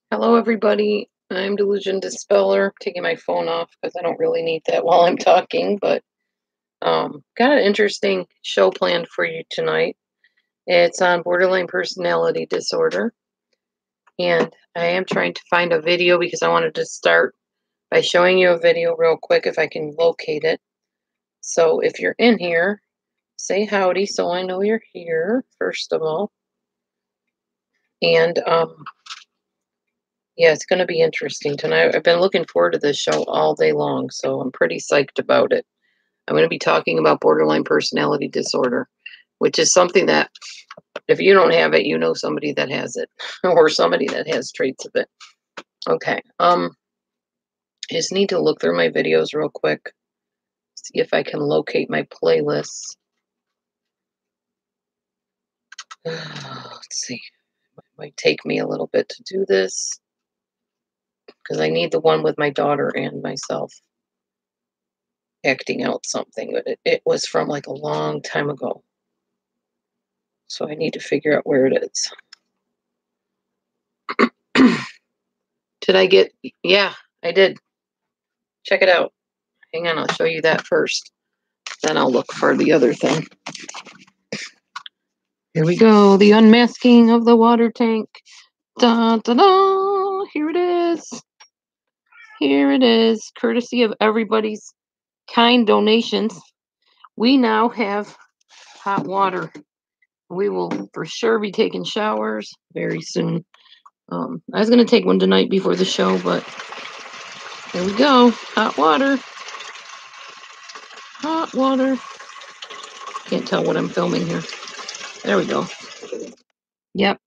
Hello, everybody. I'm Delusion Dispeller. Taking my phone off because I don't really need that while I'm talking, but got an interesting show planned for you tonight. It's on borderline personality disorder, and I am trying to find a video because I wanted to start by showing you a video real quick if I can locate it. So if you're in here, say howdy so I know you're here, first of all. And yeah, it's going to be interesting tonight. I've been looking forward to this show all day long, so I'm pretty psyched about it. I'm going to be talking about borderline personality disorder, which is something that if you don't have it, you know somebody that has it or somebody that has traits of it. Okay. I just need to look through my videos real quick, see if I can locate my playlists. Let's see. It might take me a little bit to do this because I need the one with my daughter and myself acting out something, but it was from like a long time ago. So I need to figure out where it is. Did I get, yeah, I did. Check it out. Hang on, I'll show you that first. Then I'll look for the other thing. Here we go. The unmasking of the water tank. Da, da, da. Here it is. Here it is. Courtesy of everybody's kind donations, we now have hot water. We will for sure be taking showers very soon. I was going to take one tonight before the show, but here we go. Hot water. Hot water. Can't tell what I'm filming here. There we go. Yep.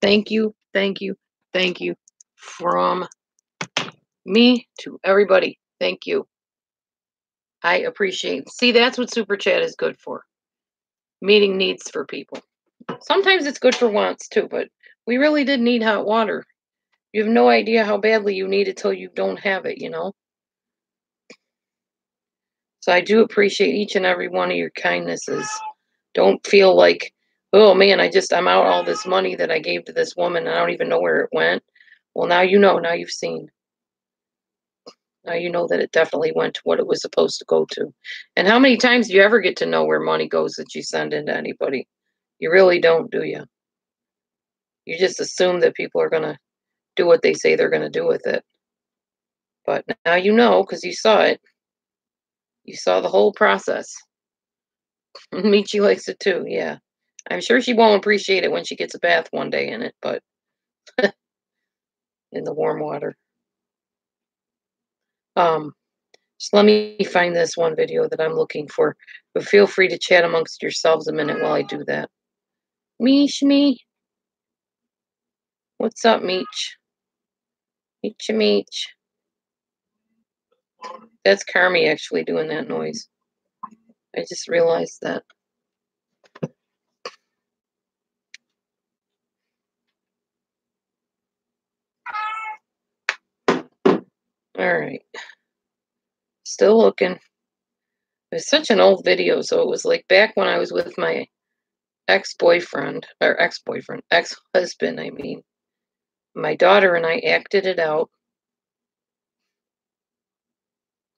Thank you. Thank you. Thank you. From me to everybody. Thank you. I appreciate. See, that's what Super Chat is good for. Meeting needs for people. Sometimes it's good for wants too, but we really did need hot water. You have no idea how badly you need it till you don't have it, you know? So I do appreciate each and every one of your kindnesses. Don't feel like, oh man, I'm out all this money that I gave to this woman and I don't even know where it went. Well, now you know, now you've seen. Now you know that it definitely went to what it was supposed to go to. And how many times do you ever get to know where money goes that you send into anybody? You really don't, do you? You just assume that people are going to do what they say they're going to do with it. But now you know because you saw it. You saw the whole process. Michi likes it too, yeah. I'm sure she won't appreciate it when she gets a bath one day in it, but in the warm water. Just let me find this one video that I'm looking for. But feel free to chat amongst yourselves a minute while I do that. Meech me. What's up, Meech? Meech. That's Carmi actually doing that noise. I just realized that. All right. Still looking. It was such an old video, so it was like back when I was with my ex-husband, I mean. My daughter and I acted it out.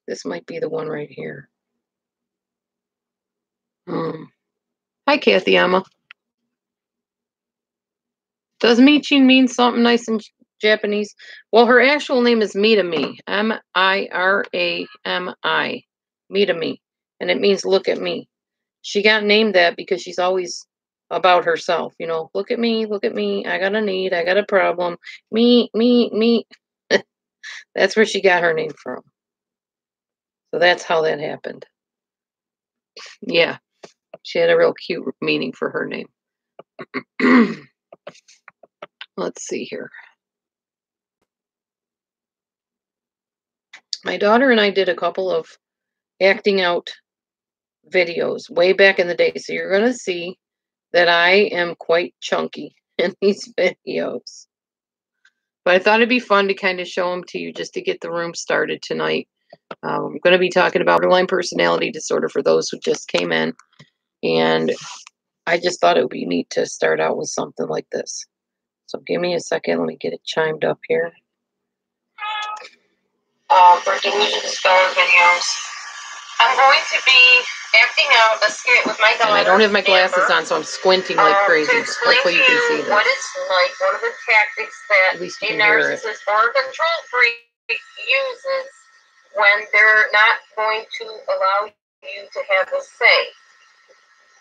This might be the one right here. Hi, Kathy Emma. Does Michin mean something nice in Japanese? Well, her actual name is Mirami. Mirami. Mirami. And it means look at me. She got named that because she's always about herself. You know, look at me. I got a need. I got a problem. Me. That's where she got her name from. So that's how that happened. Yeah. She had a real cute meaning for her name. Let's see here. My daughter and I did a couple of acting out videos way back in the day. So you're going to see that I am quite chunky in these videos. But I thought it'd be fun to kind of show them to you just to get the room started tonight. I'm going to be talking about borderline personality disorder for those who just came in. And I just thought it would be neat to start out with something like this. So give me a second. Let me get it chimed up here. For Delusion Discover videos. I'm going to be acting out a skit with my daughter. And I don't have my glasses on, so I'm squinting like crazy. To explain Hopefully you can see this. what it's like, one of the tactics that a narcissist or a control freak uses when they're not going to allow you to have a say.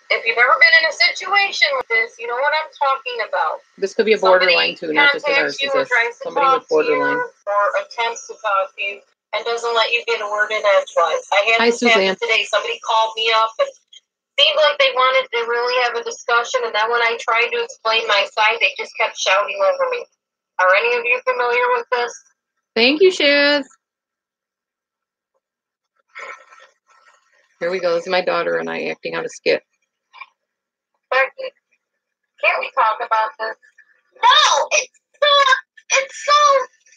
If you've ever been in a situation like this, you know what I'm talking about. This could be a borderline too, not just a narcissist. Somebody with borderline. Or attempts to talk to you and doesn't let you get a word in edgewise. I had this happen today. Somebody called me up and seemed like they wanted to really have a discussion, and then when I tried to explain my side, they just kept shouting over me. Are any of you familiar with this? Thank you, Shaz. Here we go. This is my daughter and I acting out a skit. Becky, can't we talk about this? No, it's so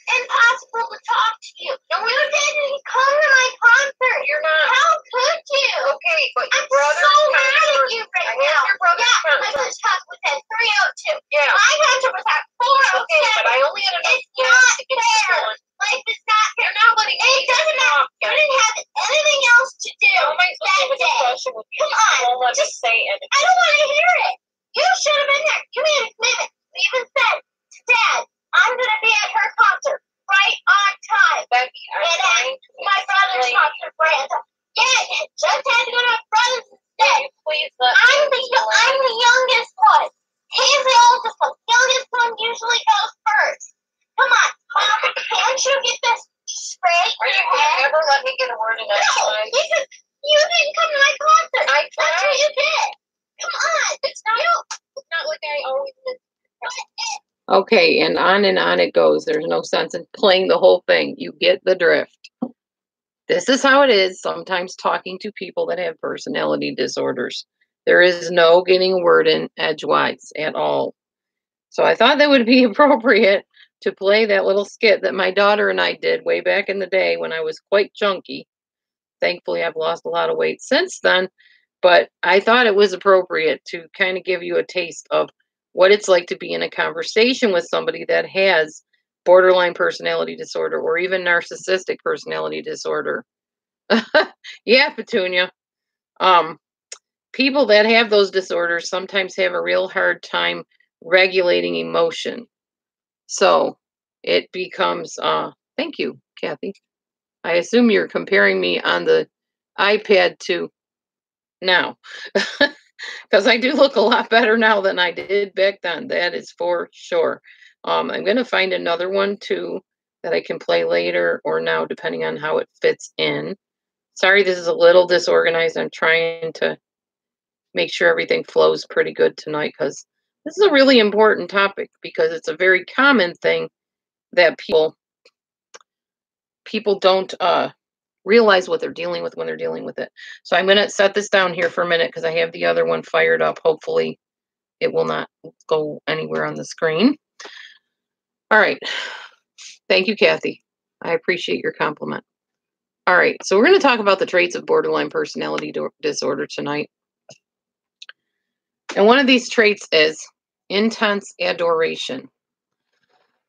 impossible to talk to you. No, you didn't come to my concert. You're not. How could you? Okay, but your brother. I'm so mad at you right now. Your brother's concert. My concert was at 3:02. Yeah. My concert was at 4:07. Okay, but I only had enough gas to get fair. Life is not fair. You're not letting me. It doesn't matter. You didn't have anything else to do. How am I supposed to have a discussion with you? Come on. Just say it. I don't want to hear it. You should have been there. You made a commitment. You even said to Dad, I'm going to be at her concert right on time. Becky, my brother's concert, Brandon. Yeah, and just had to go to my brother's instead. Please let I'm the youngest one. He's the oldest one. The youngest one usually goes first. Come on, Mom, can't you get this straight? Are you going to ever let me get a word in edgewise? No, because you didn't come to my concert. I tried. That's what you did. Come on. It's not like I always did. Okay, and on it goes. There's no sense in playing the whole thing. You get the drift. This is how it is sometimes talking to people that have personality disorders. There is no getting a word in edgewise at all. So I thought that would be appropriate to play that little skit that my daughter and I did way back in the day when I was quite chunky. Thankfully, I've lost a lot of weight since then, but I thought it was appropriate to kind of give you a taste of what it's like to be in a conversation with somebody that has borderline personality disorder or even narcissistic personality disorder. Yeah, Petunia. People that have those disorders sometimes have a real hard time regulating emotion. So it becomes, thank you, Kathy. I assume you're comparing me on the iPad to now. Because I do look a lot better now than I did back then. That is for sure. I'm going to find another one too that I can play later or now, depending on how it fits in. Sorry, this is a little disorganized. I'm trying to make sure everything flows pretty good tonight because this is a really important topic because it's a very common thing that people don't realize what they're dealing with when they're dealing with it. So I'm going to set this down here for a minute because I have the other one fired up. Hopefully it will not go anywhere on the screen. All right. Thank you, Kathy. I appreciate your compliment. All right. So we're going to talk about the traits of borderline personality disorder tonight. And one of these traits is intense adoration.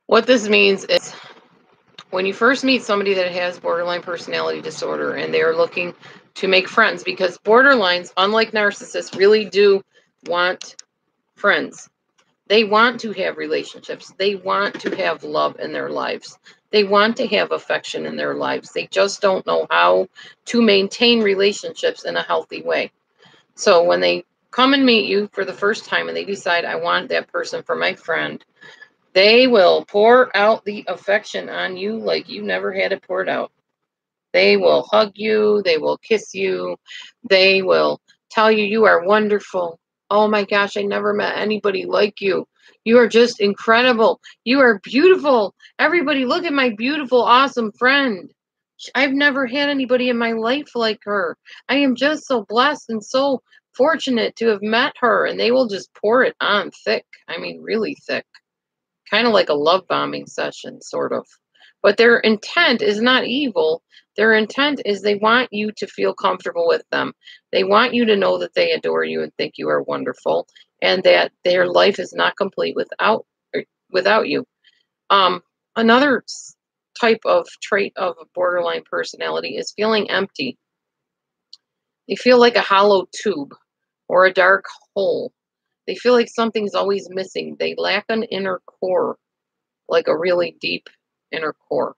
What this means is when you first meet somebody that has borderline personality disorder and they're looking to make friends, because borderlines, unlike narcissists, really do want friends. They want to have relationships. They want to have love in their lives. They want to have affection in their lives. They just don't know how to maintain relationships in a healthy way. So when they come and meet you for the first time and they decide, I want that person for my friend, they will pour out the affection on you like you never had it poured out. They will hug you. They will kiss you. They will tell you you are wonderful. Oh my gosh, I never met anybody like you. You are just incredible. You are beautiful. Everybody, look at my beautiful, awesome friend. I've never had anybody in my life like her. I am just so blessed and so fortunate to have met her. And they will just pour it on thick. I mean, really thick. Kind of like a love bombing session, sort of. But their intent is not evil. Their intent is they want you to feel comfortable with them. They want you to know that they adore you and think you are wonderful and that their life is not complete without without you. Another type of trait of a borderline personality is feeling empty. They feel like a hollow tube or a dark hole. They feel like something's always missing. They lack an inner core, like a really deep inner core.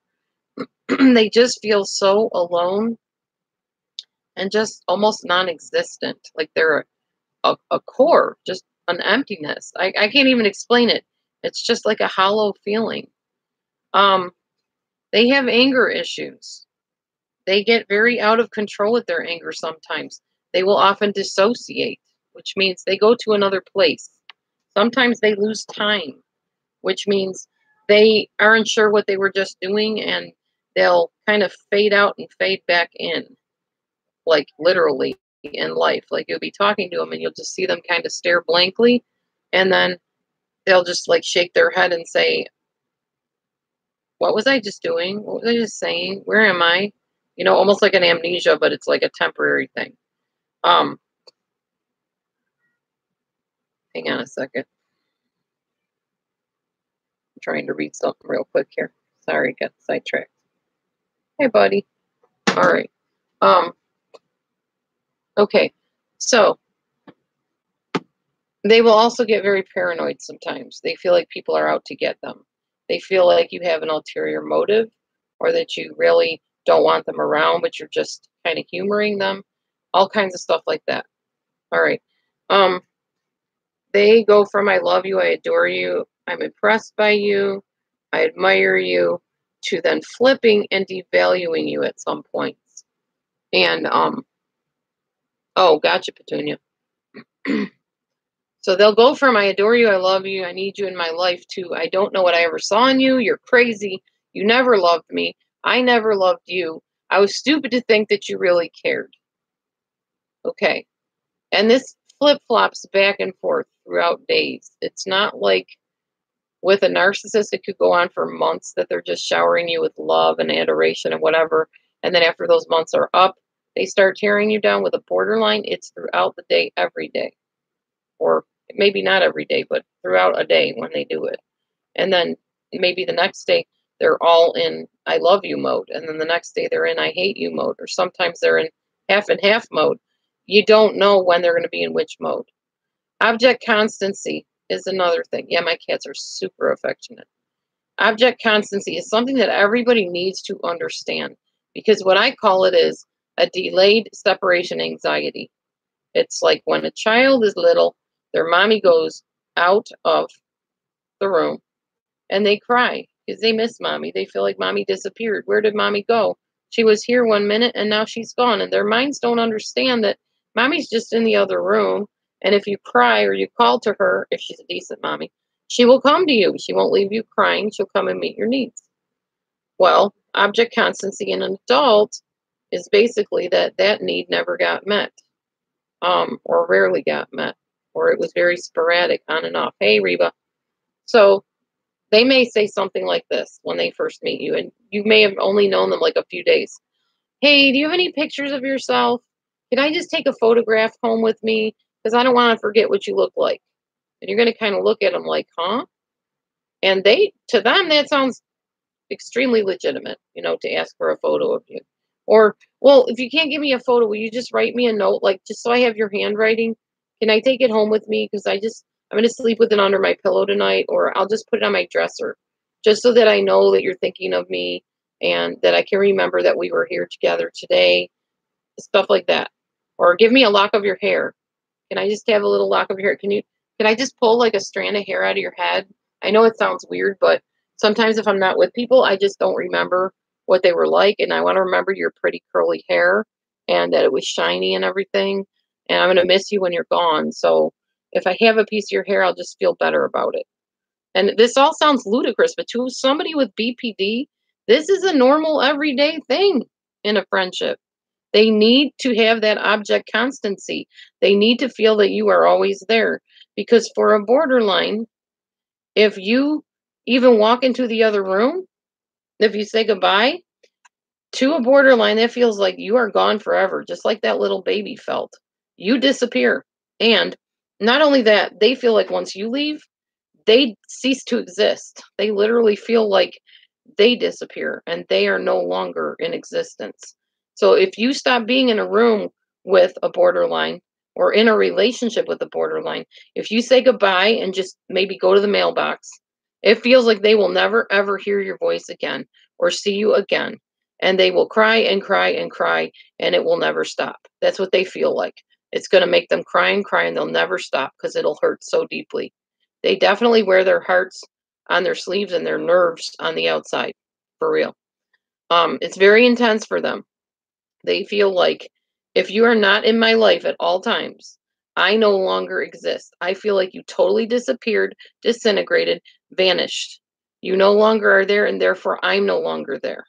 They just feel so alone and just almost non-existent, like they're a core, just an emptiness. I can't even explain it. It's just like a hollow feeling. They have anger issues. They get very out of control with their anger sometimes. They will often dissociate, which means they go to another place. Sometimes they lose time, which means they aren't sure what they were just doing, and they'll kind of fade out and fade back in, like literally in life. Like you'll be talking to them and you'll just see them kind of stare blankly, and then they'll just like shake their head and say, what was I just doing? What was I just saying? Where am I? You know, almost like an amnesia, but it's like a temporary thing. Hang on a second. I'm trying to read something real quick here. Sorry, got sidetracked. Hey, buddy. All right. Okay. So they will also get very paranoid sometimes. They feel like people are out to get them. They feel like you have an ulterior motive, or that you really don't want them around, but you're just kind of humoring them. All kinds of stuff like that. All right. They go from I love you, I adore you, I'm impressed by you, I admire you, to then flipping and devaluing you at some points. And oh, gotcha, Petunia. So they'll go from I adore you, I love you, I need you in my life, to I don't know what I ever saw in you, you're crazy, you never loved me, I never loved you, I was stupid to think that you really cared. Okay. And this flip-flops back and forth throughout days. It's not like with a narcissist, it could go on for months that they're just showering you with love and adoration and whatever. And then after those months are up, they start tearing you down. With a borderline, it's throughout the day, every day. Or maybe not every day, but throughout a day when they do it. And then maybe the next day, they're all in I love you mode. And then the next day, they're in I hate you mode. Or sometimes they're in half and half mode. You don't know when they're going to be in which mode. Object constancy is another thing. Yeah, my cats are super affectionate. Object constancy is something that everybody needs to understand, because what I call it is a delayed separation anxiety. It's like when a child is little, their mommy goes out of the room and they cry because they miss mommy. They feel like mommy disappeared. Where did mommy go? She was here 1 minute and now she's gone. And their minds don't understand that mommy's just in the other room. And if you cry or you call to her, if she's a decent mommy, she will come to you. She won't leave you crying. She'll come and meet your needs. Well, object constancy in an adult is basically that need never got met, or rarely got met, or it was very sporadic, on and off. Hey, Reba. So they may say something like this when they first meet you, and you may have only known them like a few days. Hey, do you have any pictures of yourself? Can I just take a photograph home with me? Because I don't want to forget what you look like. And you're going to kind of look at them like, huh? And to them, that sounds extremely legitimate, to ask for a photo of you. Or, well, if you can't give me a photo, will you just write me a note, like, just so I have your handwriting? Can I take it home with me? Because I'm going to sleep with it under my pillow tonight, or I'll just put it on my dresser, just so that I know that you're thinking of me and that I can remember that we were here together today, stuff like that. Or give me a lock of your hair. Can I just have a little lock of your hair? Can I just pull like a strand of hair out of your head? I know it sounds weird, but sometimes if I'm not with people, I just don't remember what they were like. And I want to remember your pretty curly hair and that it was shiny and everything. And I'm going to miss you when you're gone. So if I have a piece of your hair, I'll just feel better about it. And this all sounds ludicrous, but to somebody with BPD, this is a normal everyday thing in a friendship. They need to have that object constancy. They need to feel that you are always there. Because for a borderline, if you even walk into the other room, if you say goodbye to a borderline, that feels like you are gone forever, just like that little baby felt. You disappear. And not only that, they feel like once you leave, they cease to exist. They literally feel like they disappear and they are no longer in existence. So if you stop being in a room with a borderline or in a relationship with a borderline, if you say goodbye and just maybe go to the mailbox, it feels like they will never ever hear your voice again or see you again. And they will cry and cry and cry and it will never stop. That's what they feel like. It's going to make them cry and cry and they'll never stop because it'll hurt so deeply. They definitely wear their hearts on their sleeves and their nerves on the outside, for real. It's very intense for them. They feel like if you are not in my life at all times, I no longer exist. I feel like you totally disappeared, disintegrated, vanished. You no longer are there, and therefore I'm no longer there.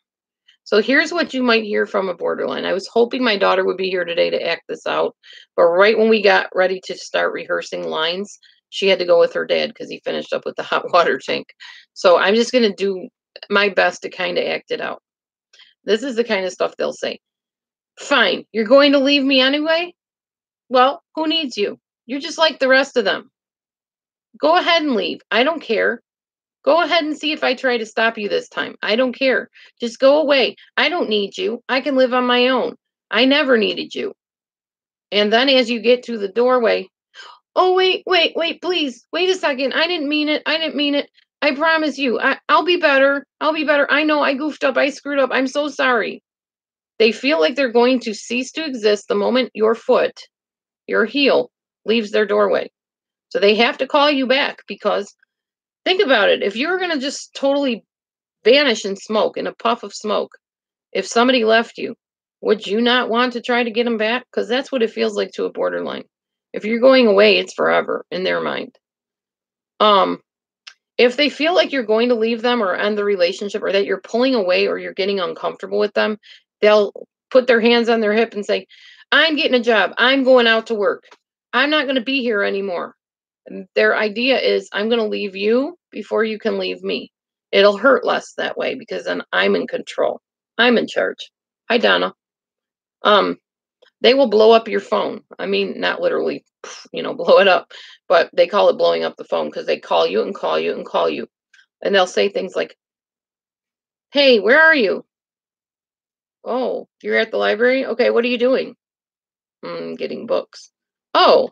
So here's what you might hear from a borderline. I was hoping my daughter would be here today to act this out, but right when we got ready to start rehearsing lines, she had to go with her dad because he finished up with the hot water tank. So I'm just going to do my best to kind of act it out. This is the kind of stuff they'll say. Fine, you're going to leave me anyway? Well, who needs you? You're just like the rest of them. Go ahead and leave. I don't care. Go ahead and see if I try to stop you this time. I don't care. Just go away. I don't need you. I can live on my own. I never needed you. And then as you get to the doorway, oh, wait, please. Wait a second. I didn't mean it. I didn't mean it. I promise you. I'll be better. I'll be better. I know I goofed up. I screwed up. I'm so sorry. They feel like they're going to cease to exist the moment your foot, your heel, leaves their doorway. So they have to call you back because think about it. If you were going to just totally vanish in smoke, in a puff of smoke, if somebody left you, would you not want to try to get them back? Because that's what it feels like to a borderline. If you're going away, it's forever in their mind. If they feel like you're going to leave them or end the relationship or that you're pulling away or you're getting uncomfortable with them, they'll put their hands on their hip and say, I'm getting a job. I'm going out to work. I'm not going to be here anymore. And their idea is, I'm going to leave you before you can leave me. It'll hurt less that way because then I'm in control. I'm in charge. Hi, Donna. They will blow up your phone. I mean, not literally, blow it up, but they call it blowing up the phone because they call you and call you and call you. And they'll say things like, hey, where are you? Oh, you're at the library? Okay, what are you doing? Getting books. Oh,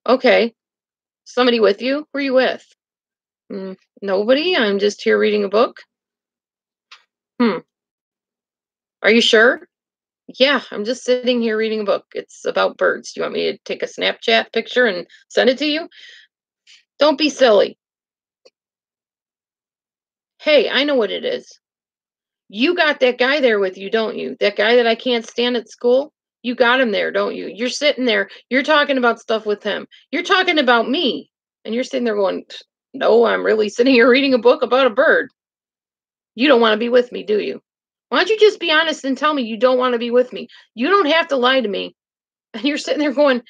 okay. Somebody with you? Who are you with? Nobody. I'm just here reading a book. Are you sure? Yeah, I'm just sitting here reading a book. It's about birds. Do you want me to take a Snapchat picture and send it to you? Don't be silly. Hey, I know what it is. You got that guy there with you, don't you? That guy that I can't stand at school? You got him there, don't you? You're sitting there. You're talking about stuff with him. You're talking about me. And you're sitting there going, no, I'm really sitting here reading a book about a bird. You don't want to be with me, do you? Why don't you just be honest and tell me you don't want to be with me? You don't have to lie to me. And you're sitting there going,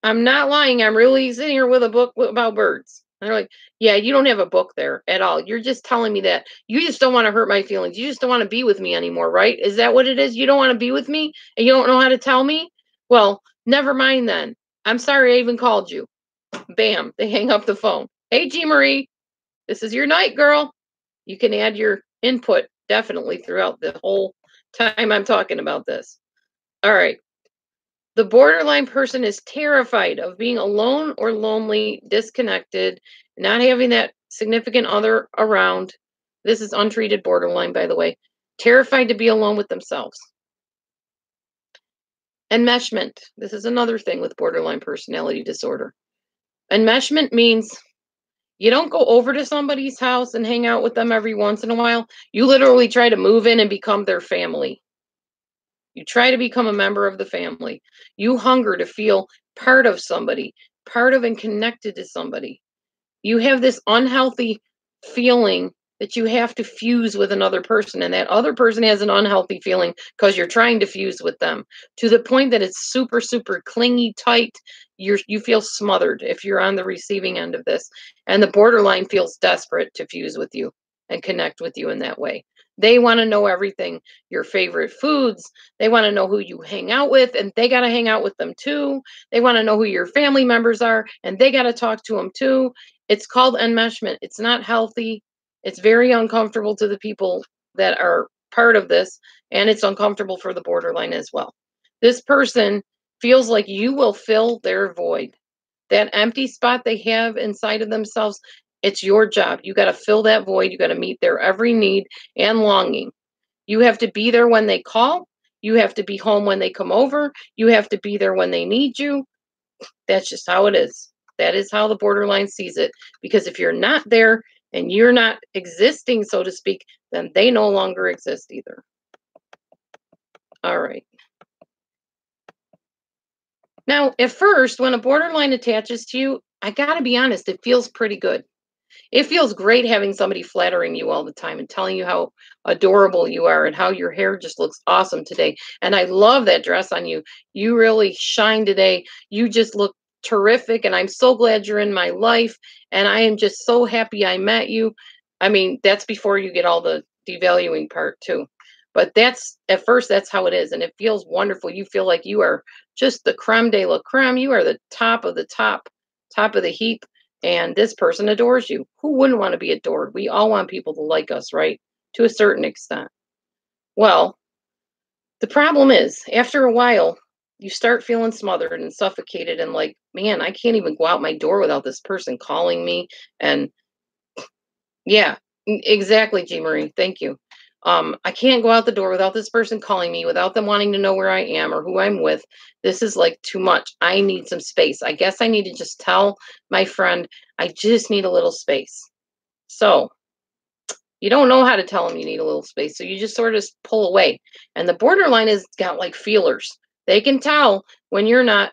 I'm not lying. I'm really sitting here with a book about birds. And they're like, yeah, you don't have a book there at all. You're just telling me that. You just don't want to hurt my feelings. You just don't want to be with me anymore, right? Is that what it is? You don't want to be with me and you don't know how to tell me? Well, never mind then. I'm sorry I even called you. Bam, they hang up the phone. Hey, G. Marie, this is your night, girl. You can add your input definitely throughout the whole time I'm talking about this. All right. The borderline person is terrified of being alone or lonely, disconnected, not having that significant other around. This is untreated borderline, by the way. Terrified to be alone with themselves. Enmeshment. This is another thing with borderline personality disorder. Enmeshment means you don't go over to somebody's house and hang out with them every once in a while. You literally try to move in and become their family. You try to become a member of the family. You hunger to feel part of somebody, part of and connected to somebody. You have this unhealthy feeling that you have to fuse with another person, and that other person has an unhealthy feeling because you're trying to fuse with them to the point that it's super, super clingy, tight. You feel smothered if you're on the receiving end of this. And the borderline feels desperate to fuse with you and connect with you in that way. They want to know everything, your favorite foods. They want to know who you hang out with, and they got to hang out with them too. They want to know who your family members are, and they got to talk to them too. It's called enmeshment. It's not healthy. It's very uncomfortable to the people that are part of this, and it's uncomfortable for the borderline as well. This person feels like you will fill their void. That empty spot they have inside of themselves, it's your job. You got to fill that void. You got to meet their every need and longing. You have to be there when they call. You have to be home when they come over. You have to be there when they need you. That's just how it is. That is how the borderline sees it. Because if you're not there and you're not existing, so to speak, then they no longer exist either. All right. Now, at first, when a borderline attaches to you, I got to be honest, it feels pretty good. It feels great having somebody flattering you all the time and telling you how adorable you are and how your hair just looks awesome today. And I love that dress on you. You really shine today. You just look terrific. And I'm so glad you're in my life. And I am just so happy I met you. I mean, that's before you get all the devaluing part too. But that's at first, that's how it is. And it feels wonderful. You feel like you are just the creme de la creme. You are the top of the top of the heap, and this person adores you. Who wouldn't want to be adored? We all want people to like us, right? To a certain extent. Well, the problem is, after a while, you start feeling smothered and suffocated and like, man, I can't even go out my door without this person calling me. And yeah, exactly, G. Marie. Thank you. I can't go out the door without this person calling me, without them wanting to know where I am or who I'm with. This is like too much. I need some space. I guess I need to just tell my friend, I just need a little space. So you don't know how to tell them you need a little space. So you just sort of pull away. And the borderline has got like feelers. They can tell when you're not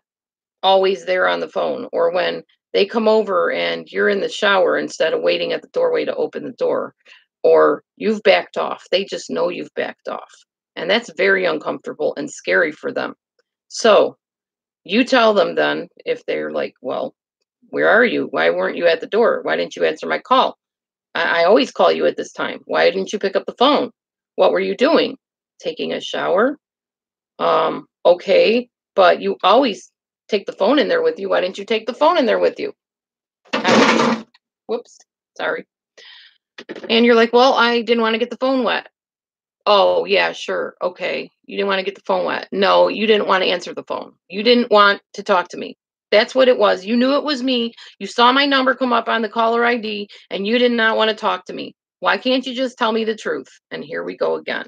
always there on the phone, or when they come over and you're in the shower instead of waiting at the doorway to open the door, or you've backed off. They just know you've backed off. And that's very uncomfortable and scary for them. So you tell them then, if they're like, well, where are you? Why weren't you at the door? Why didn't you answer my call? I always call you at this time. Why didn't you pick up the phone? What were you doing? Taking a shower? Okay, but you always take the phone in there with you. Why didn't you take the phone in there with you? Whoops, sorry. And you're like, well, I didn't want to get the phone wet. Oh, yeah, sure. Okay. You didn't want to get the phone wet. No, you didn't want to answer the phone. You didn't want to talk to me. That's what it was. You knew it was me. You saw my number come up on the caller ID and you did not want to talk to me. Why can't you just tell me the truth? And here we go again.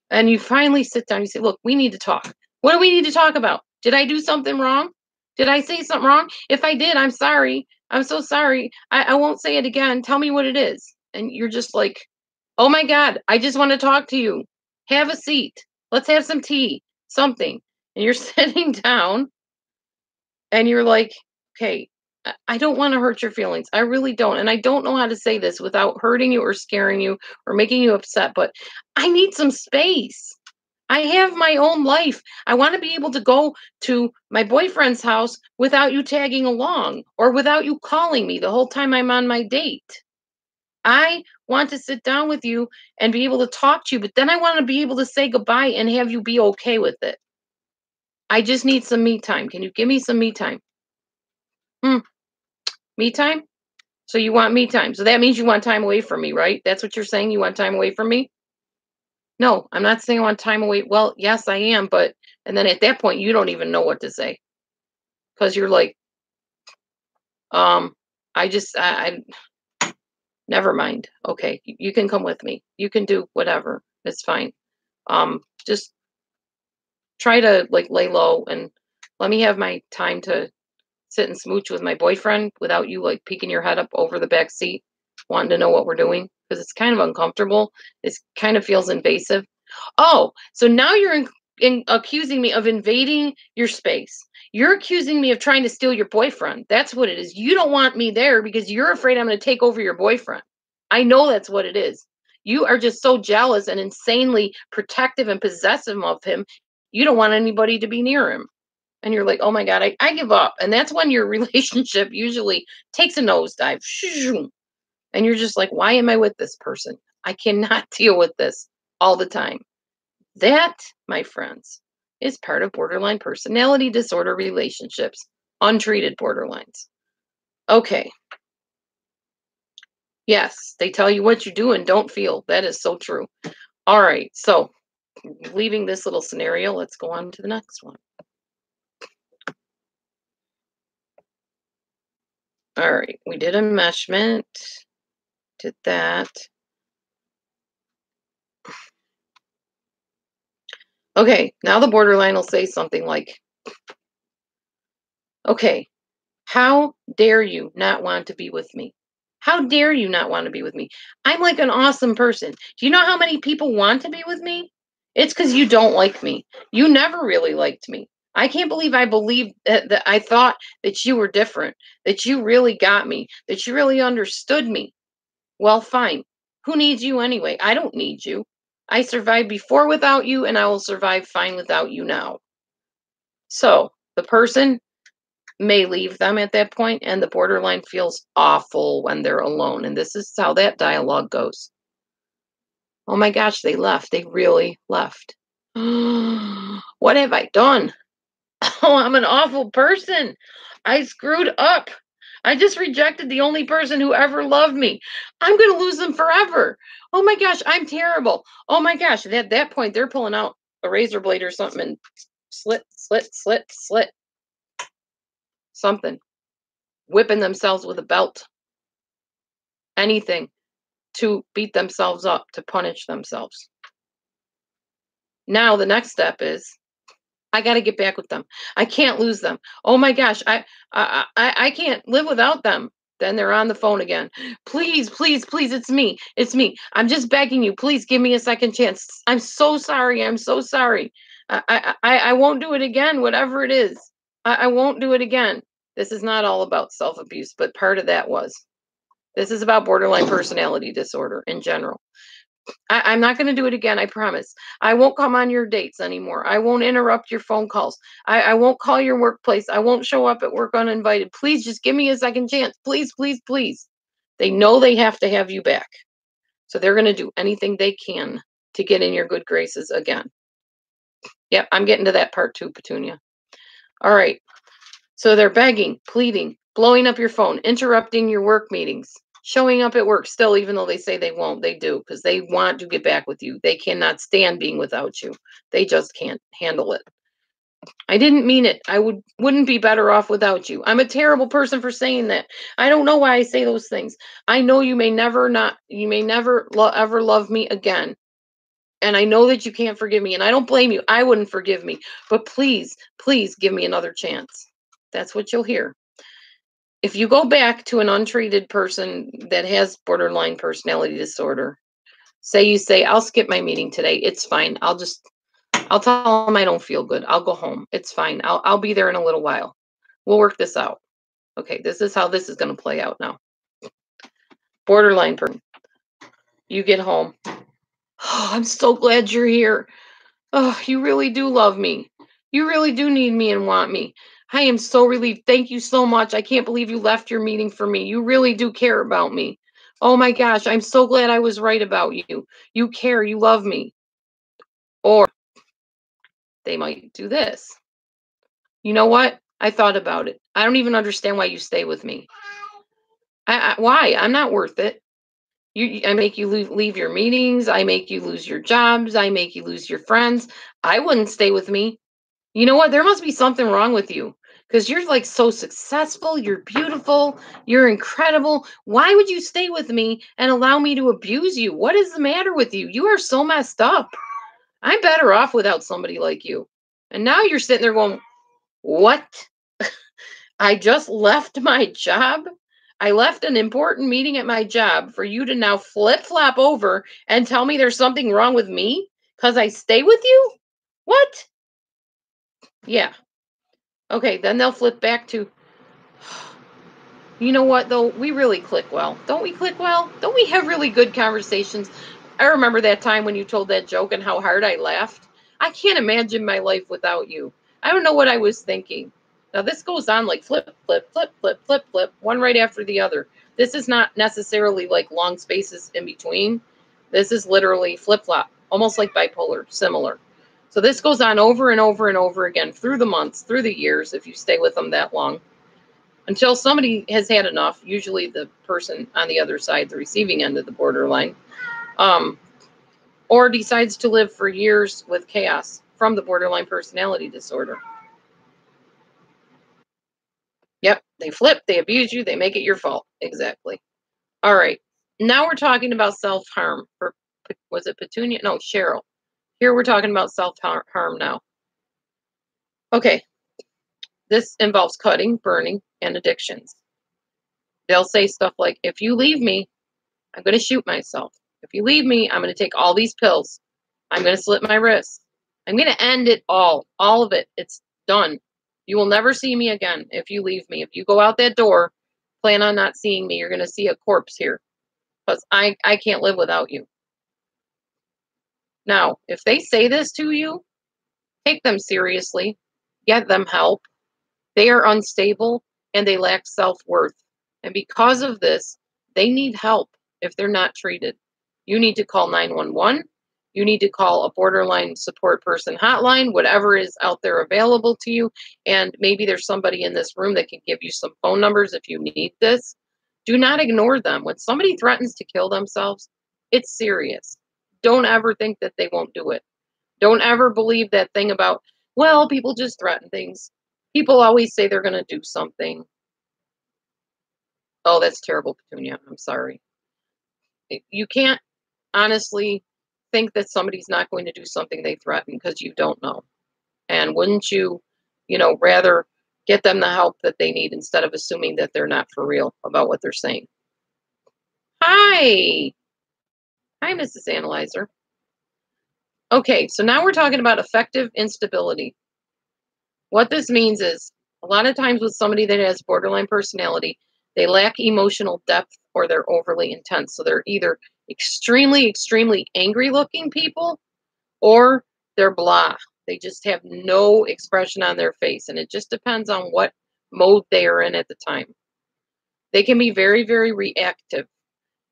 And you finally sit down. You say, look, we need to talk. What do we need to talk about? Did I do something wrong? Did I say something wrong? If I did, I'm sorry. I'm so sorry. I won't say it again. Tell me what it is. And you're just like, oh my God, I just want to talk to you. Have a seat. Let's have some tea, something. And you're sitting down and you're like, okay, I don't want to hurt your feelings. I really don't. And I don't know how to say this without hurting you or scaring you or making you upset, but I need some space. I have my own life. I want to be able to go to my boyfriend's house without you tagging along or without you calling me the whole time I'm on my date. I want to sit down with you and be able to talk to you, but then I want to be able to say goodbye and have you be okay with it. I just need some me time. Can you give me some me time? Me time? So you want me time. So that means you want time away from me, right? That's what you're saying? You want time away from me? No, I'm not saying I want time away. Well, yes, I am, but and then at that point you don't even know what to say. Because you're like, I never mind. Okay, you can come with me. You can do whatever. It's fine. Just try to like lay low and let me have my time to sit and smooch with my boyfriend without you like peeking your head up over the back seat, wanting to know what we're doing, because it's kind of uncomfortable. It kind of feels invasive. Oh, so now you're in accusing me of invading your space. You're accusing me of trying to steal your boyfriend. That's what it is. You don't want me there because you're afraid I'm going to take over your boyfriend. I know that's what it is. You are just so jealous and insanely protective and possessive of him. You don't want anybody to be near him. And you're like, oh my God, I give up. And that's when your relationship usually takes a nosedive. And you're just like, why am I with this person? I cannot deal with this all the time. That, my friends, is part of borderline personality disorder relationships, untreated borderlines. Okay. Yes, they tell you what you do and don't feel. That is so true. All right. So, leaving this little scenario, let's go on to the next one. All right. We did enmeshment. Did that. Okay. Now the borderline will say something like, okay, how dare you not want to be with me? How dare you not want to be with me? I'm like an awesome person. Do you know how many people want to be with me? It's because you don't like me. You never really liked me. I can't believe I believed that I thought that you were different, that you really got me, that you really understood me. Well, fine. Who needs you anyway? I don't need you. I survived before without you, and I will survive fine without you now. So the person may leave them at that point, and the borderline feels awful when they're alone. And this is how that dialogue goes. Oh my gosh, they left. They really left. What have I done? Oh, I'm an awful person. I screwed up. I just rejected the only person who ever loved me. I'm going to lose them forever. Oh my gosh, I'm terrible. Oh my gosh. And at that point, they're pulling out a razor blade or something and slit, slit, slit, slit. Something. Whipping themselves with a belt. Anything to beat themselves up, to punish themselves. Now the next step is I got to get back with them. I can't lose them. Oh my gosh, I can't live without them. Then they're on the phone again. Please, please, please, it's me. It's me. I'm just begging you. Please give me a second chance. I'm so sorry. I'm so sorry. I won't do it again, whatever it is. I won't do it again. This is not all about self-abuse, but part of that was. This is about borderline personality disorder in general. I'm not going to do it again. I promise. I won't come on your dates anymore. I won't interrupt your phone calls. I won't call your workplace. I won't show up at work uninvited. Please just give me a second chance. Please, please, please. They know they have to have you back. So they're going to do anything they can to get in your good graces again. Yep, I'm getting to that part too, Petunia. All right. So they're begging, pleading, blowing up your phone, interrupting your work meetings. Showing up at work still, even though they say they won't, they do, because they want to get back with you. They cannot stand being without you. They just can't handle it. I didn't mean it. I wouldn't be better off without you. I'm a terrible person for saying that. I don't know why I say those things. I know you may never ever love me again. And I know that you can't forgive me, and I don't blame you. I wouldn't forgive me. But please, please give me another chance. That's what you'll hear. If you go back to an untreated person that has borderline personality disorder, you say, I'll skip my meeting today. It's fine. I'll tell them I don't feel good. I'll go home. It's fine. I'll be there in a little while. We'll work this out. Okay, this is how this is going to play out now. Borderline person. You get home. Oh, I'm so glad you're here. Oh, you really do love me. You really do need me and want me. I am so relieved. Thank you so much. I can't believe you left your meeting for me. You really do care about me. Oh my gosh, I'm so glad I was right about you. You care. You love me. Or they might do this. You know what? I thought about it. I don't even understand why you stay with me. Why? I'm not worth it. I make you leave your meetings. I make you lose your jobs. I make you lose your friends. I wouldn't stay with me. You know what? There must be something wrong with you because you're like so successful. You're beautiful. You're incredible. Why would you stay with me and allow me to abuse you? What is the matter with you? You are so messed up. I'm better off without somebody like you. And now you're sitting there going, what? I just left my job. I left an important meeting at my job for you to now flip-flop over and tell me there's something wrong with me because I stay with you? What? Yeah. Okay, then they'll flip back to, you know what, though? We really click well. Don't we click well? Don't we have really good conversations? I remember that time when you told that joke and how hard I laughed. I can't imagine my life without you. I don't know what I was thinking. Now, this goes on like flip, flip, flip, flip, flip, flip, one right after the other. This is not necessarily like long spaces in between. This is literally flip-flop, almost like bipolar, similar. So this goes on over and over and over again through the months, through the years, if you stay with them that long, until somebody has had enough, usually the person on the other side, the receiving end of the borderline, or decides to live for years with chaos from the borderline personality disorder. Yep, they flip, they abuse you, they make it your fault. Exactly. All right. Now we're talking about self-harm. Was it Petunia? No, Cheryl. Here we're talking about self-harm now. Okay. This involves cutting, burning, and addictions. They'll say stuff like, if you leave me, I'm going to shoot myself. If you leave me, I'm going to take all these pills. I'm going to slit my wrists. I'm going to end it all of it. It's done. You will never see me again if you leave me. If you go out that door, plan on not seeing me. You're going to see a corpse here because I can't live without you. Now, if they say this to you, take them seriously, get them help. They are unstable and they lack self-worth. And because of this, they need help if they're not treated. You need to call 911. You need to call a borderline support person hotline, whatever is out there available to you. And maybe there's somebody in this room that can give you some phone numbers if you need this. Do not ignore them. When somebody threatens to kill themselves, it's serious. Don't ever think that they won't do it. Don't ever believe that thing about, well, people just threaten things. People always say they're going to do something. Oh, that's terrible, Petunia. I'm sorry. You can't honestly think that somebody's not going to do something they threaten because you don't know. And wouldn't you, rather get them the help that they need instead of assuming that they're not for real about what they're saying? Hi. Hi, Mrs. Analyzer. Okay, so now we're talking about affective instability. What this means is a lot of times with somebody that has borderline personality, they lack emotional depth or they're overly intense. So they're either extremely, extremely angry looking people or they're blah. They just have no expression on their face. And it just depends on what mode they are in at the time. They can be very, very reactive.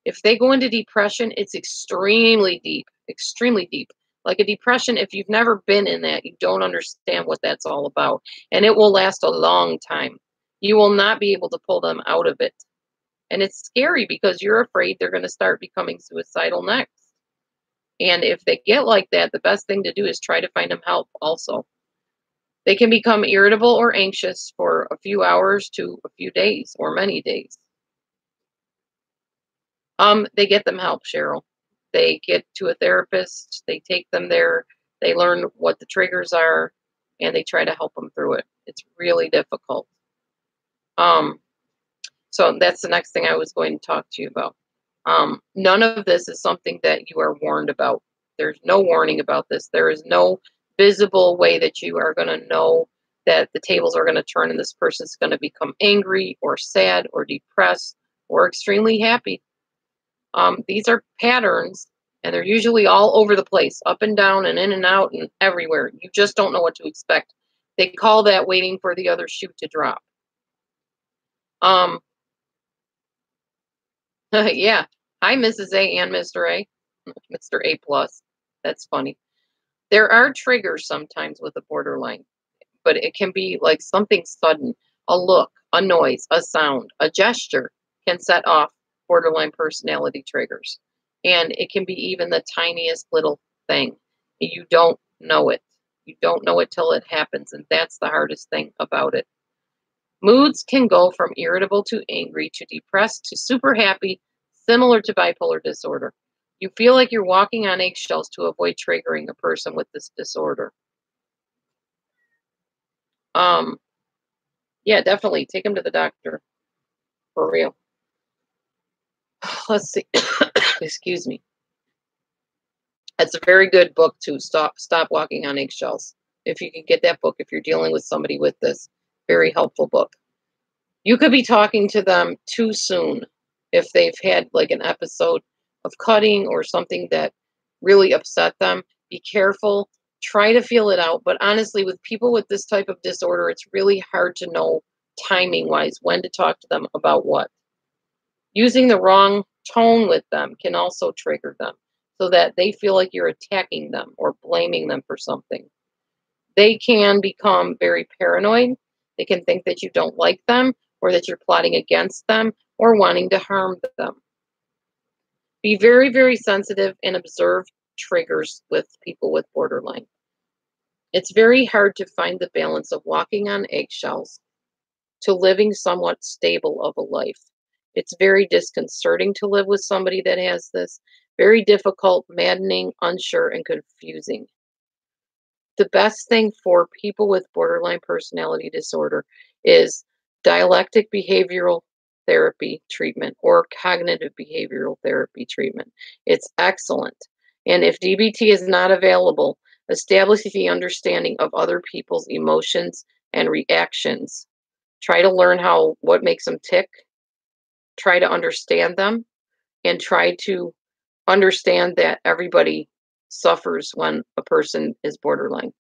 If they go into depression, it's extremely deep, extremely deep. Like a depression, if you've never been in that, you don't understand what that's all about. And it will last a long time. You will not be able to pull them out of it. And it's scary because you're afraid they're going to start becoming suicidal next. And if they get like that, the best thing to do is try to find them help also. They can become irritable or anxious for a few hours to a few days or many days. They get them help, Cheryl. They get to a therapist, they take them there, they learn what the triggers are, and they try to help them through it. It's really difficult. So that's the next thing I was going to talk to you about. None of this is something that you are warned about. There's no warning about this. There is no visible way that you are going to know that the tables are going to turn and this person's going to become angry or sad or depressed or extremely happy. These are patterns, and they're usually all over the place, up and down and in and out and everywhere. You just don't know what to expect. They call that waiting for the other shoe to drop. Yeah. Hi, Mrs. A and Mr. A. Mr. A plus. That's funny. There are triggers sometimes with a borderline, but it can be like something sudden, a look, a noise, a sound, a gesture can set off borderline personality triggers. And it can be even the tiniest little thing. You don't know it. You don't know it till it happens. And that's the hardest thing about it. Moods can go from irritable to angry to depressed to super happy, similar to bipolar disorder. You feel like you're walking on eggshells to avoid triggering a person with this disorder. Yeah, definitely take them to the doctor. For real. Let's see. Excuse me. It's a very good book to stop walking on eggshells. If you can get that book, if you're dealing with somebody with this, very helpful book. You could be talking to them too soon if they've had like an episode of cutting or something that really upset them. Be careful. Try to feel it out. But honestly, with people with this type of disorder, it's really hard to know timing wise when to talk to them about what. Using the wrong tone with them can also trigger them. so that they feel like you're attacking them or blaming them for something. They can become very paranoid. They can think that you don't like them or that you're plotting against them or wanting to harm them. Be very, very sensitive and observe triggers with people with borderline. It's very hard to find the balance of walking on eggshells to living somewhat stable of a life. It's very disconcerting to live with somebody that has this, very difficult, maddening, unsure, and confusing. The best thing for people with borderline personality disorder is dialectic behavioral therapy treatment or cognitive behavioral therapy treatment. It's excellent. And if DBT is not available, establish the understanding of other people's emotions and reactions. Try to learn what makes them tick, try to understand them, and try to understand that everybody suffers when a person is borderline.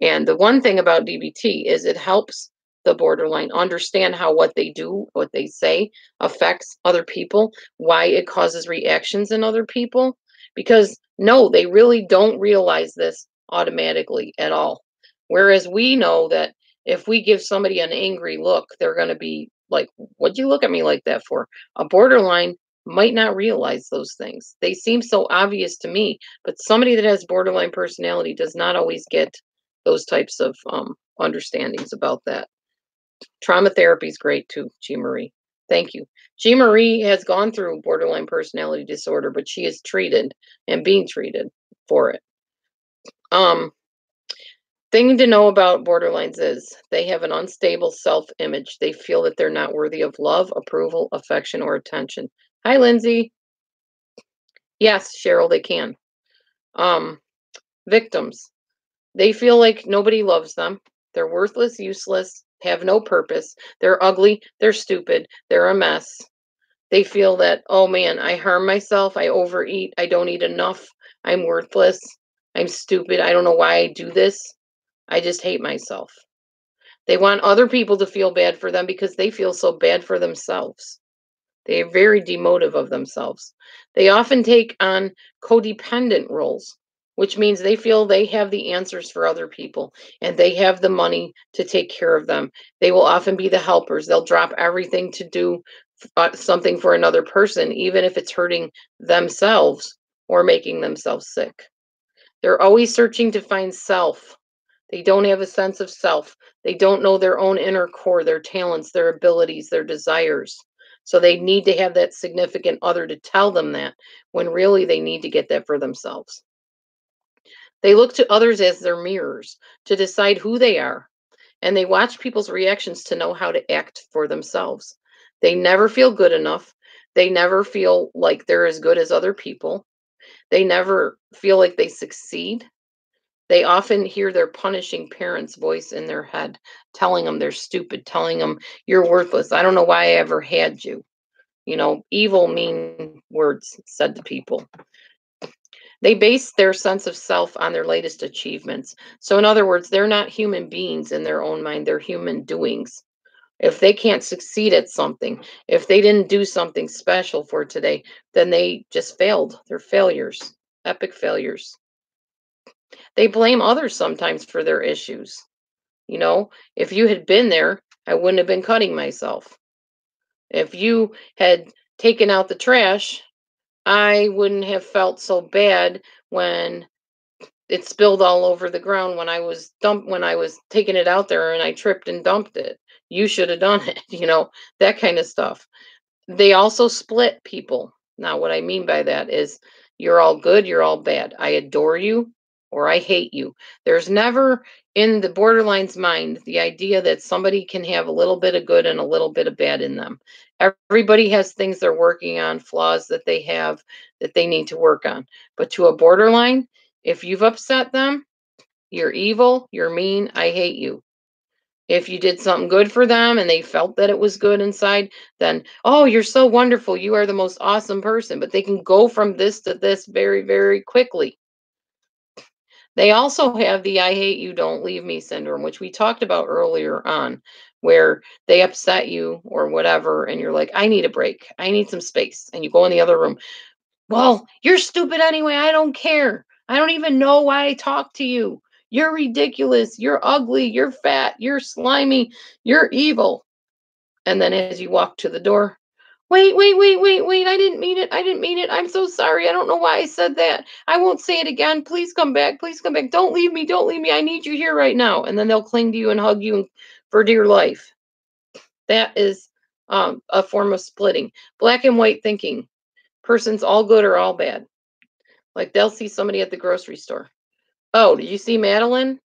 And the one thing about DBT is it helps the borderline understand how what they do, what they say affects other people, why it causes reactions in other people. Because no, they really don't realize this automatically at all. Whereas we know that if we give somebody an angry look, they're going to be like, "What'd you look at me like that for?" A borderline might not realize those things. They seem so obvious to me, but somebody that has borderline personality does not always get those types of understandings about that. Trauma therapy is great too, Jean Marie. Thank you. Jean Marie has gone through borderline personality disorder, but she is treated and being treated for it. Um, Thing to know about borderlines is they have an unstable self image. They feel that they're not worthy of love, approval, affection, or attention. Hi, Lindsay. Yes, Cheryl, they can. Um, Victims. They feel like nobody loves them. They're worthless, useless, have no purpose. They're ugly, they're stupid, they're a mess. They feel that, oh man, I harm myself, I overeat, I don't eat enough, I'm worthless, I'm stupid, I don't know why I do this. I just hate myself. They want other people to feel bad for them because they feel so bad for themselves. They are very demotive of themselves. They often take on codependent roles, which means they feel they have the answers for other people and they have the money to take care of them. They will often be the helpers. They'll drop everything to do something for another person, even if it's hurting themselves or making themselves sick. They're always searching to find self. They don't have a sense of self. They don't know their own inner core, their talents, their abilities, their desires. So they need to have that significant other to tell them that when really they need to get that for themselves. They look to others as their mirrors to decide who they are, and they watch people's reactions to know how to act for themselves. They never feel good enough. They never feel like they're as good as other people. They never feel like they succeed. They often hear their punishing parents' voice in their head, telling them they're stupid, telling them you're worthless. I don't know why I ever had you. You know, evil, mean words said to people. They base their sense of self on their latest achievements. So, in other words, they're not human beings in their own mind, they're human doings. If they can't succeed at something, if they didn't do something special for today, then they just failed. They're failures, epic failures. They blame others sometimes for their issues. You know, if you had been there, I wouldn't have been cutting myself. If you had taken out the trash, I wouldn't have felt so bad when it spilled all over the ground when I was taking it out there and I tripped and dumped it. You should have done it, that kind of stuff. They also split people. Now, what I mean by that is you're all good, you're all bad. I adore you or I hate you. There's never in the borderline's mind the idea that somebody can have a little bit of good and a little bit of bad in them. Everybody has things they're working on, flaws that they have that they need to work on. But to a borderline, if you've upset them, you're evil, you're mean, I hate you. If you did something good for them and they felt that it was good inside, then, oh, you're so wonderful. You are the most awesome person. But they can go from this to this very, very quickly. They also have the I hate you, don't leave me syndrome, which we talked about earlier on, where they upset you or whatever, and you're like, I need a break. I need some space. And you go in the other room. Well, you're stupid anyway. I don't care. I don't even know why I talk to you. You're ridiculous. You're ugly. You're fat. You're slimy. You're evil. And then as you walk to the door, wait, wait, wait, wait, wait. I didn't mean it. I didn't mean it. I'm so sorry. I don't know why I said that. I won't say it again. Please come back. Please come back. Don't leave me. Don't leave me. I need you here right now. And then they'll cling to you and hug you for dear life. That is a form of splitting. Black and white thinking. Person's all good or all bad. Like they'll see somebody at the grocery store. Oh, did you see Madeline?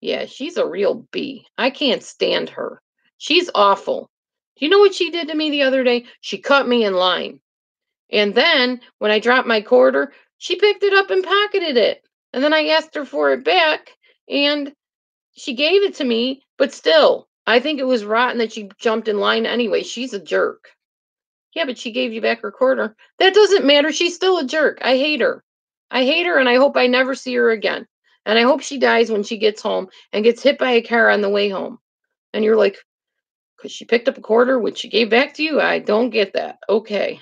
Yeah, she's a real B. I can't stand her. She's awful. Do you know what she did to me the other day? She cut me in line. And then when I dropped my quarter, she picked it up and pocketed it. And then I asked her for it back and she gave it to me, but still, I think it was rotten that she jumped in line anyway. She's a jerk. Yeah, but she gave you back her quarter. That doesn't matter. She's still a jerk. I hate her. I hate her and I hope I never see her again. And I hope she dies when she gets home and gets hit by a car on the way home. And you're like, because she picked up a quarter, which she gave back to you? I don't get that. Okay.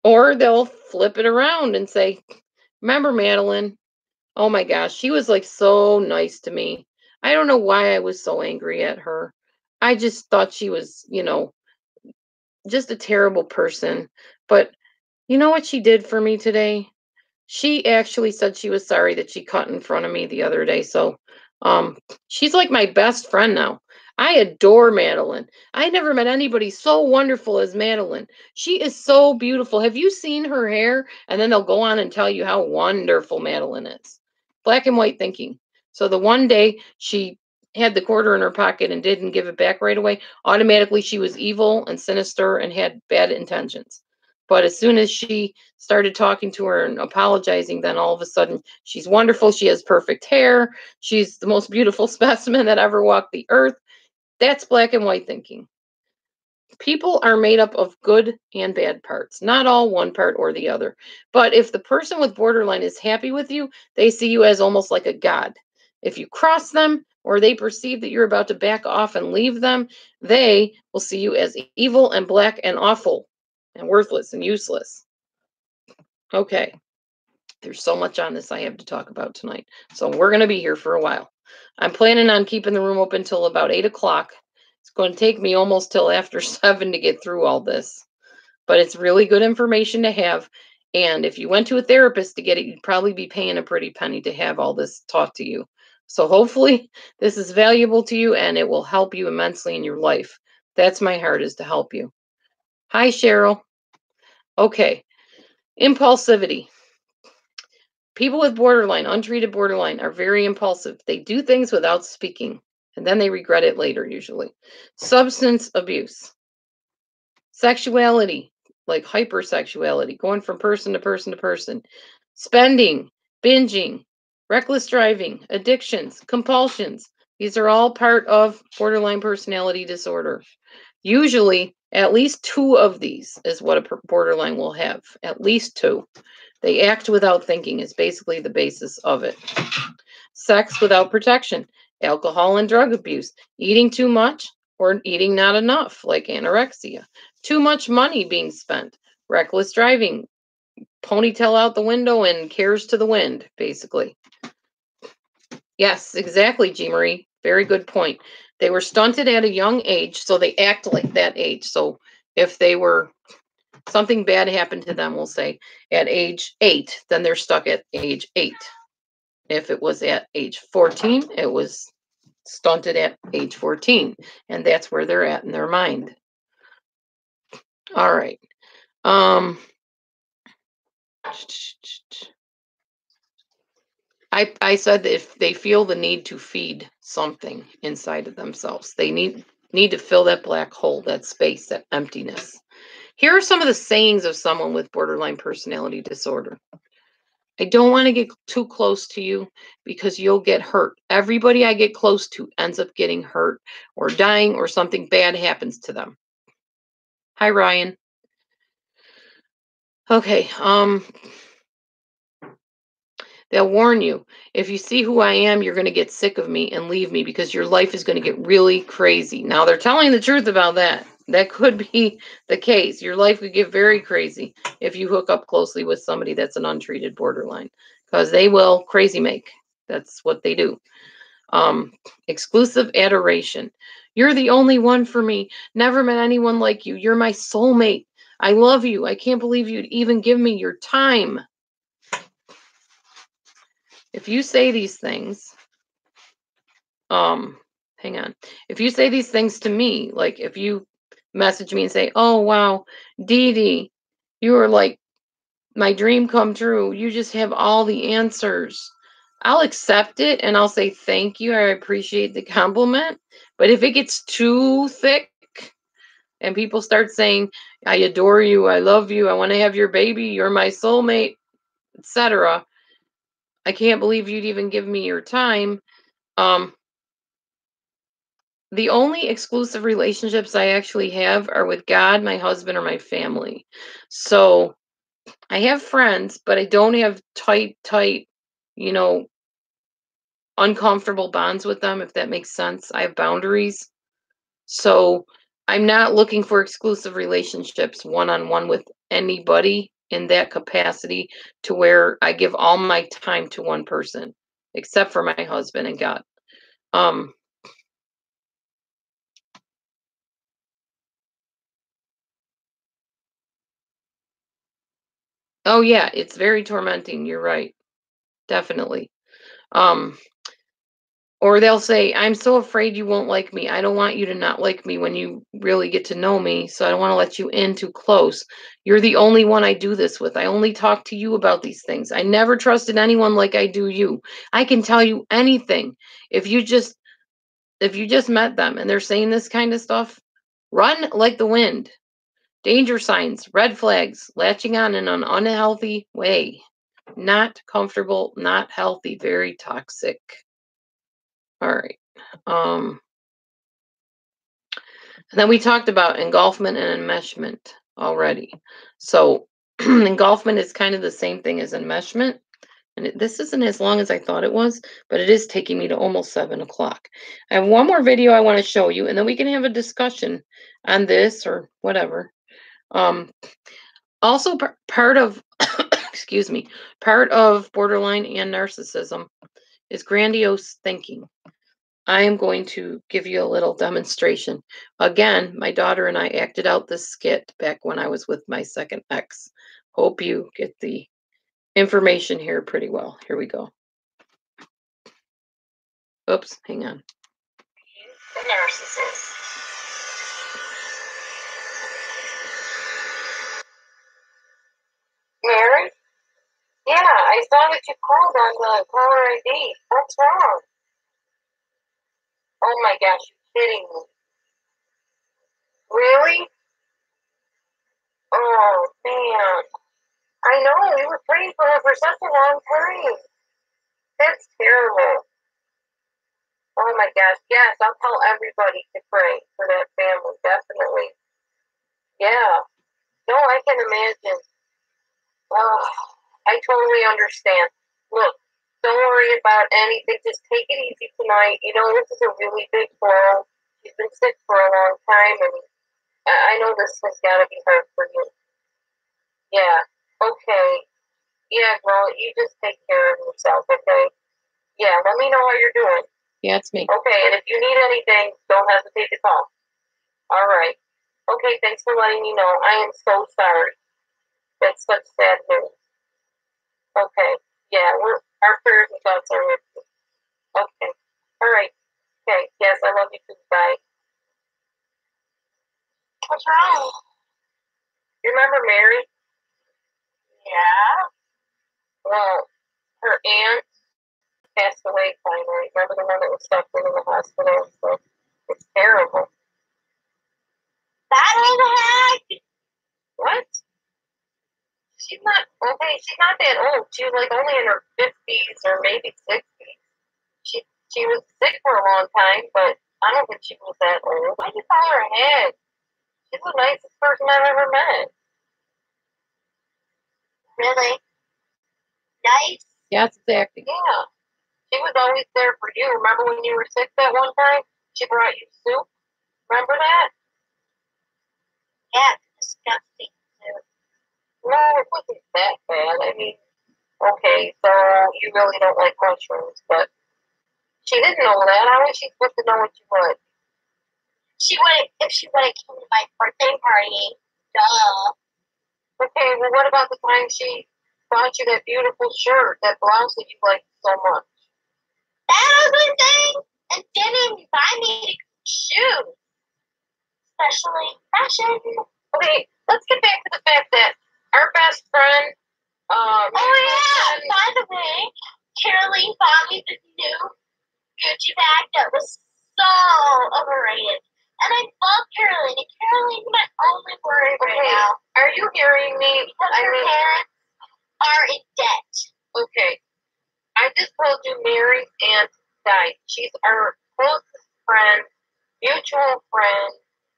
Or they'll flip it around and say, remember Madeline? Oh my gosh, she was like so nice to me. I don't know why I was so angry at her. I just thought she was, just a terrible person. But you know what she did for me today? She actually said she was sorry that she cut in front of me the other day. So, um, she's like my best friend now. I adore Madeline. I never met anybody so wonderful as Madeline. She is so beautiful. Have you seen her hair? And then they'll go on and tell you how wonderful Madeline is. Black and white thinking. So the one day she had the quarter in her pocket and didn't give it back right away, automatically she was evil and sinister and had bad intentions. But as soon as she started talking to her and apologizing, then all of a sudden she's wonderful. She has perfect hair. She's the most beautiful specimen that ever walked the earth. That's black and white thinking. People are made up of good and bad parts, not all one part or the other. But if the person with borderline is happy with you, they see you as almost like a god. If you cross them or they perceive that you're about to back off and leave them, they will see you as evil and black and awful and worthless and useless. Okay. There's so much on this I have to talk about tonight. So we're going to be here for a while. I'm planning on keeping the room open till about 8 o'clock. It's going to take me almost till after 7 to get through all this. But it's really good information to have. And if you went to a therapist to get it, you'd probably be paying a pretty penny to have all this taught to you. So hopefully this is valuable to you and it will help you immensely in your life. That's my heart, is to help you. Hi, Cheryl. Okay. Impulsivity. People with borderline, untreated borderline, are very impulsive. They do things without speaking, and then they regret it later, usually. Substance abuse. Sexuality, like hypersexuality, going from person to person to person. Spending, binging, reckless driving, addictions, compulsions. These are all part of borderline personality disorder. Usually, at least 2 of these is what a borderline will have. At least 2. They act without thinking is basically the basis of it. Sex without protection, alcohol and drug abuse, eating too much or eating not enough, like anorexia, too much money being spent, reckless driving, ponytail out the window and cares to the wind, basically. Yes, exactly, G. Marie. Very good point. They were stunted at a young age, so they act like that age. So if they were, something bad happened to them, we'll say, at age 8, then they're stuck at age 8. If it was at age 14, it was stunted at age 14. And that's where they're at in their mind. All right. I said that if they feel the need to feed something inside of themselves, they need to fill that black hole, that space, that emptiness. Here are some of the sayings of someone with borderline personality disorder. I don't want to get too close to you because you'll get hurt. Everybody I get close to ends up getting hurt or dying or something bad happens to them. Hi, Ryan. Okay, they'll warn you. If you see who I am, you're going to get sick of me and leave me because your life is going to get really crazy. Now, they're telling the truth about that. That could be the case. Your life could get very crazy if you hook up closely with somebody that's an untreated borderline, because they will crazy make. That's what they do. Exclusive adoration. You're the only one for me. Never met anyone like you. You're my soulmate. I love you. I can't believe you'd even give me your time. If you say these things, hang on. If you say these things to me, like if you message me and say, "Oh wow, Dee Dee, you are like my dream come true. You just have all the answers." I'll accept it and I'll say thank you. I appreciate the compliment. But if it gets too thick and people start saying, "I adore you, I love you, I want to have your baby, you're my soulmate," etc., I can't believe you'd even give me your time. Um, the only exclusive relationships I actually have are with God, my husband, or my family. So I have friends, but I don't have tight, you know, uncomfortable bonds with them, if that makes sense. I have boundaries. So I'm not looking for exclusive relationships one on one with anybody in that capacity to where I give all my time to one person, except for my husband and God. Um, oh yeah, it's very tormenting. You're right. Definitely. Um, Or they'll say, "I'm so afraid you won't like me. I don't want you to not like me when you really get to know me, so I don't want to let you in too close. You're the only one I do this with. I only talk to you about these things. I never trusted anyone like I do you. I can tell you anything. If you just if you just met them and they're saying this kind of stuff, run like the wind. Danger signs, red flags, latching on in an unhealthy way. Not comfortable, not healthy, very toxic." All right. Um And then we talked about engulfment and enmeshment already. So engulfment is kind of the same thing as enmeshment. And this isn't as long as I thought it was, but it is taking me to almost 7 o'clock. I have one more video I want to show you, and then we can have a discussion on this or whatever. Um, Also, part of, excuse me, part of borderline and narcissism is grandiose thinking. I am going to give you a little demonstration. Again, my daughter and I acted out this skit back when I was with my second ex. Hope you get the information here pretty well. Here we go. Oops, hang on. The narcissist. Mary? Yeah, I saw that you called on the caller ID. What's wrong? Oh my gosh, you're kidding me. Really? Oh man. I know, we were praying for her for such a long time. That's terrible. Oh my gosh, yes, I'll tell everybody to pray for that family, definitely. Yeah. No, I can imagine. Oh, I totally understand. Look, don't worry about anything. Just take it easy tonight. You know, this is a really big blow. She's been sick for a long time, and I know this has got to be hard for you. Yeah. Okay. Yeah, girl, you just take care of yourself, okay? Yeah, let me know how you're doing. Yeah, it's me. Okay, and if you need anything, don't hesitate to call. All right. Okay, thanks for letting me know. I am so sorry. That's such sad news. Okay. Yeah, our prayers and thoughts are with you. Okay. All right. Okay. Yes, I love you too. Bye. What's wrong? You remember Mary? Yeah. Well, her aunt passed away finally. Remember the one that was stuck in the hospital? So it's terrible. That old hag? What? She's not okay. She's not that old. She was like only in her 50s or maybe 60s. She was sick for a long time, but I don't think she was that old. Why do you call her a hag? She's the nicest person I've ever met. Really? Nice? Yeah, it's acting. Yeah. She was always there for you. Remember when you were sick that one time? She brought you soup. Remember that? Yeah, disgusting. No, it wasn't that bad. I mean, okay, so you really don't like mushrooms, but she didn't know that. How was she supposed to know what you would? If she would have came to my birthday party. Duh. Okay, well, what about the time she bought you that beautiful shirt, that blouse that you like so much? That ugly thing, and didn't even buy me shoes. Especially fashion. Okay, let's get back to the fact that our best friend, oh yeah, by the way, Caroline bought me the new Gucci bag that was so overrated. And I love Caroline, and Caroline's my only worry right now. Are you hearing me? Because her parents are in debt. Okay. I just told you Mary's aunt died. She's our closest friend, mutual friend,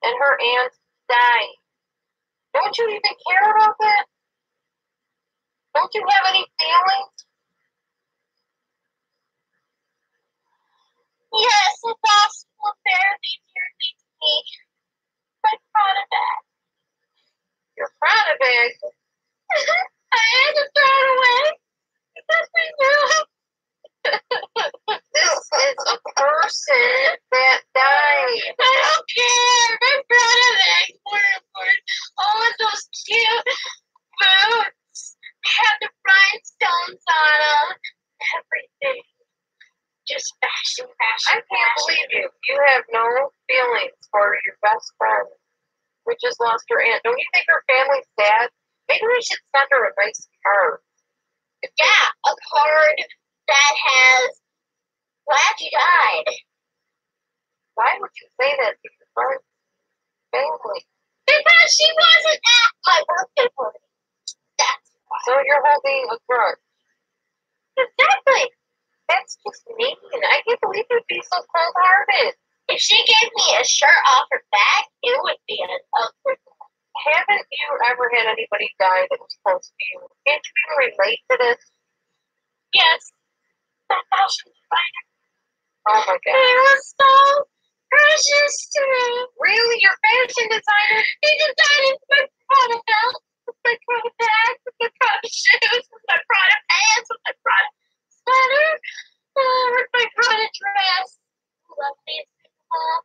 and her aunt died. Don't you even care about that? Don't you have any feelings? Yes, it's possible therapy dearly to me. My Prada bag. Your Prada bag? I had to throw it away. Because we knew. This is a person that died. I don't care. My Prada bag's more important. All of those cute boots have the rhinestones on them. Everything. Just fashion. I can't believe you. You have no feelings for your best friend who just lost her aunt. Don't you think her family's sad? Maybe we should send her a nice card. Yeah, a card that has glad you died. Why would you say that to your friend's family? Because she wasn't at my birthday party. That's why. So you're holding a grudge. Exactly. That's just mean. I can't believe you'd be so cold-hearted. If she gave me a shirt off her back, it would be an ugly one. Haven't you ever had anybody die that was close to you? Can't you even relate to this? Yes. That fashion designer. Oh my God. He was so precious to me. Really? Your fashion designer? He designed my Prada belt, with my Prada bag, with my Prada shoes, with my Prada pants, with my Prada sweater, with my Prada dress. Lovely as beautiful.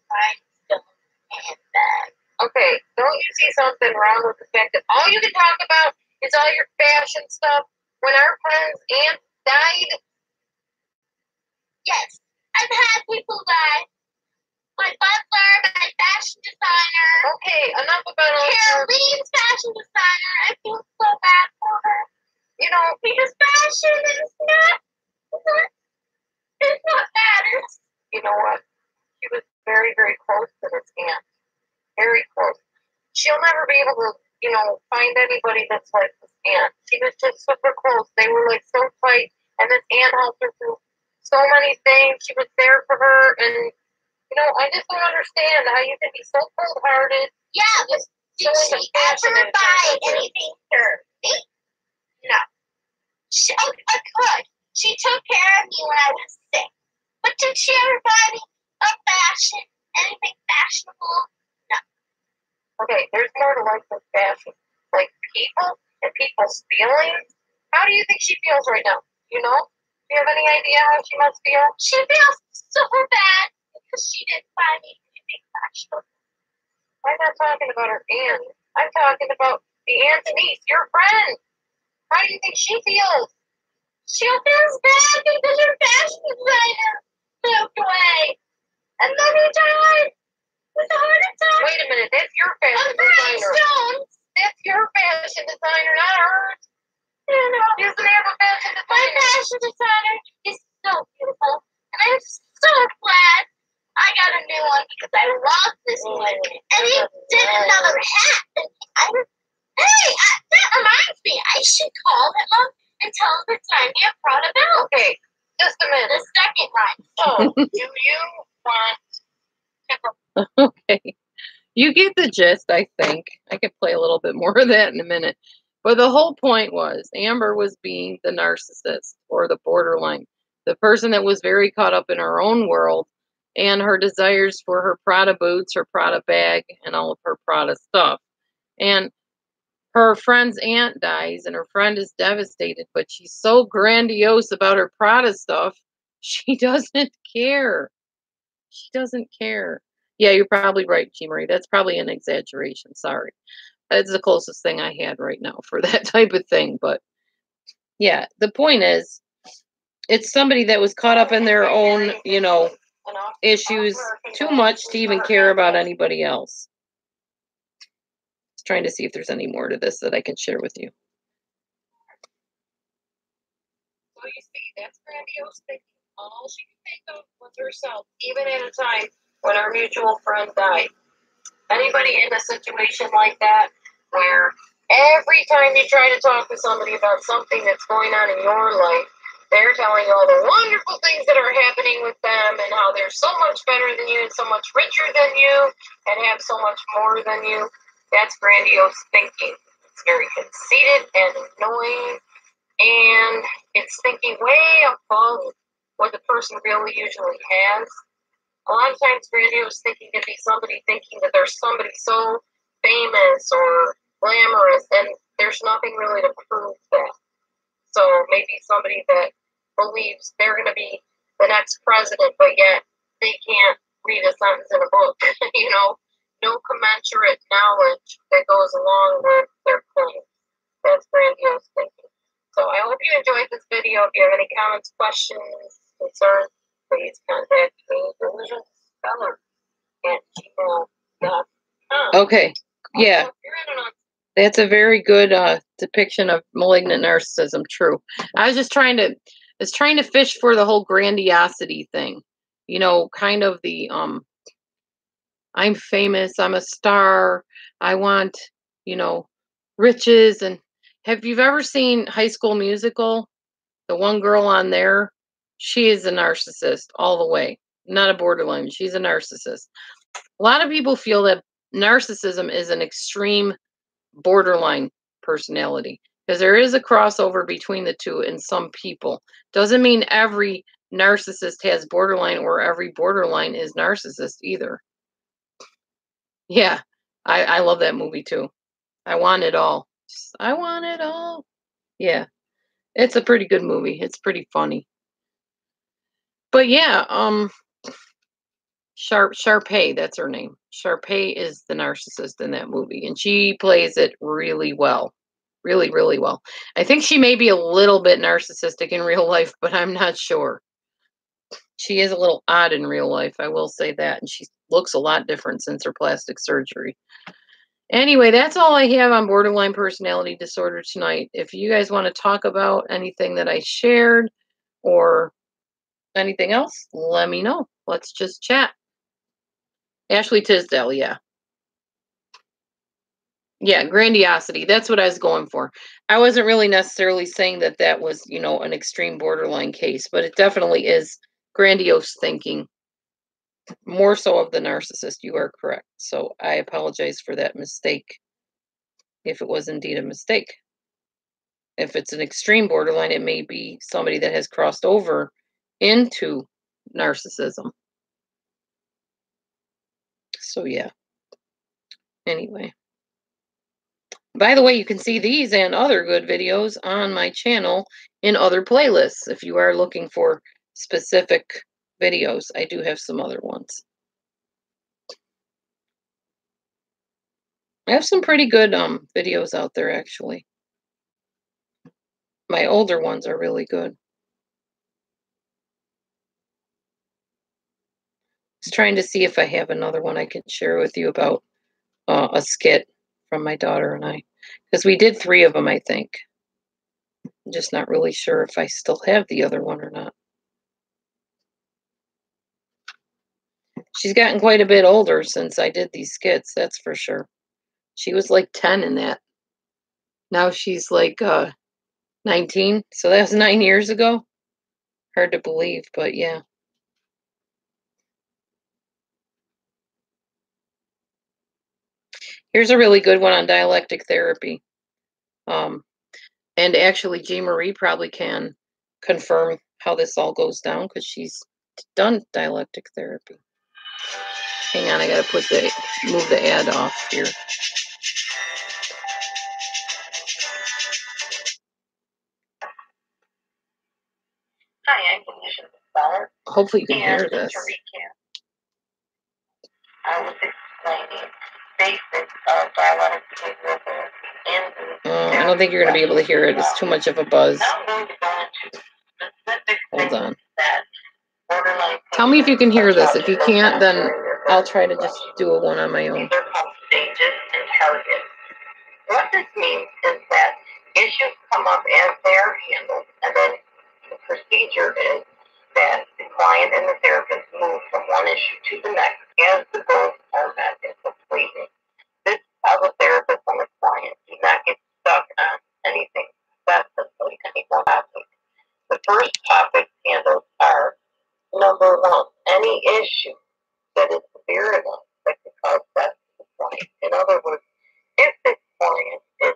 Rhinestone handbag. Okay, don't you see something wrong with the fact that all you can talk about is all your fashion stuff when our friend's aunt died? Yes, I've had people die. My butler, my fashion designer. Okay, enough about all Caroline's fashion designer. I feel so bad for her. You know, because fashion is not matters. You know what? She was very, very close to this aunt. Very close. She'll never be able to, find anybody that's like this aunt. She was just super close. They were like so tight, and this aunt helped her through so many things. She was there for her, and I just don't understand how you can be so cold-hearted. Yeah, but did she ever buy anything for me? No. I could. She took care of me when I was sick. But did she ever buy me anything fashionable? No. Okay, there's more to life than fashion. Like people and people's feelings. How do you think she feels right now? Do you have any idea how she must feel? She feels so bad because she didn't buy me anything fashionable. I'm not talking about her aunt. I'm talking about the aunt's niece, your friend. How do you think she feels? She feels bad because her fashion designer moved away. And then he died with a heart attack. Wait a minute, that's your fashion designer. That's your fashion designer, not hers. She doesn't have a fashion designer. My fashion designer is so beautiful. And I'm so glad I got a new one because I love this one. And he did another hat. That reminds me. I should call him up and tell him to sign me a Prada belt. Okay, just a minute. The second line. So, do you want Okay. You get the gist, I think. I could play a little bit more of that in a minute. But the whole point was Amber was being the narcissist or the borderline, the person that was very caught up in her own world and her desires for her Prada boots, her Prada bag, and all of her Prada stuff. And her friend's aunt dies, and her friend is devastated, but she's so grandiose about her Prada stuff, she doesn't care. She doesn't care. Yeah, you're probably right, G. Marie. That's probably an exaggeration. Sorry. That's the closest thing I had right now for that type of thing. But yeah, the point is, it's somebody that was caught up in their own, issues too much to even care about anybody else. Just trying to see if there's any more to this that I can share with you. So you see, that's grandiose thinking. All she could think of was herself, even at a time when our mutual friend died. Anybody in a situation like that where every time you try to talk to somebody about something that's going on in your life, they're telling you all the wonderful things that are happening with them and how they're so much better than you and so much richer than you and have so much more than you. That's grandiose thinking. It's very conceited and annoying, and it's thinking way above what the person really usually has. A lot of times grandiose thinking can be somebody thinking that there's somebody so famous or glamorous, and there's nothing really to prove that. So maybe somebody that believes they're going to be the next president, but yet they can't read a sentence in a book. No commensurate knowledge that goes along with their claims. That's grandiose thinking. So I hope you enjoyed this video. If you have any comments, questions, concerns, please contact me, delusionspeller@gmail.com. Okay. Yeah. That's a very good depiction of malignant narcissism. True. I was trying to fish for the whole grandiosity thing. Kind of the I'm famous, I'm a star, I want, riches. And have you ever seen High School Musical? The one girl on there, she is a narcissist all the way. Not a borderline, she's a narcissist. A lot of people feel that narcissism is an extreme borderline personality because there is a crossover between the two in some people. Doesn't mean every narcissist has borderline or every borderline is narcissist either. Yeah, I love that movie too. I want it all. I want it all. Yeah, it's a pretty good movie. It's pretty funny. But yeah, Sharpay, that's her name. Sharpay is the narcissist in that movie, and she plays it really well. Really, really well. I think she may be a little bit narcissistic in real life, but I'm not sure. She is a little odd in real life, I will say that, and she looks a lot different since her plastic surgery. Anyway, that's all I have on borderline personality disorder tonight. If you guys want to talk about anything that I shared or anything else, let me know. Let's just chat. Ashley Tisdale, yeah. Yeah, grandiosity. That's what I was going for. I wasn't really necessarily saying that that was, an extreme borderline case, but it definitely is grandiose thinking. More so of the narcissist. You are correct. So I apologize for that mistake, if it was indeed a mistake. If it's an extreme borderline, it may be somebody that has crossed over into narcissism. So yeah. Anyway. By the way, you can see these and other good videos on my channel in other playlists. If you are looking for specific videos, I do have some other ones. I have some pretty good videos out there, actually. My older ones are really good. Just trying to see if I have another one I can share with you about a skit from my daughter and I. Because we did 3 of them, I think. I'm just not really sure if I still have the other one or not. She's gotten quite a bit older since I did these skits, that's for sure. She was like 10 in that. Now she's like 19. So that was 9 years ago. Hard to believe, but yeah. Here's a really good one on dialectic therapy. And actually, Jean Marie probably can confirm how this all goes down because she's done dialectic therapy. Hang on, I gotta move the ad off here. Hi, I'm Condition Seller. Hopefully you can And hear this. to recap, I was explaining basics of dialectic behavioral therapy and I don't think you're going to be able to hear it. It's too much of a buzz. Now I'm going to go into specific Hold things on. that borderline Tell me if you can hear this. If you patients can't, then during their I'll try to just progression. do a one on my own. These are called stages and targets. What this means is that issues come up as they're handled, and then the procedure is that the client and the therapist move from one issue to the next as the goals are met and completed. This is how the therapist and the client do not get stuck on anything specifically, any one topic. The first topic handled are, number one, any issue that is severe enough that can cause death to the client. In other words, if this client is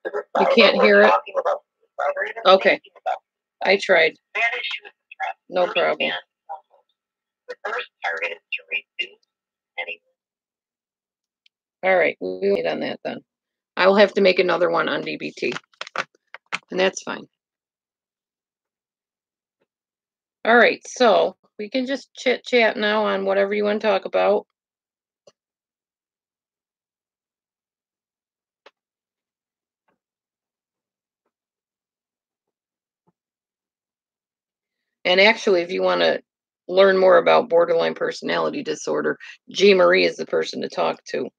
suicidal, You can't hear it? talking about suicide or even Okay. thinking about I tried. that issue is addressed. No first problem. and foremost. The first target is to reduce any. All right. We'll wait on that then. I will have to make another one on DBT. And that's fine. All right. So we can just chit chat now on whatever you want to talk about. And actually, if you want to learn more about borderline personality disorder, G. Marie is the person to talk to.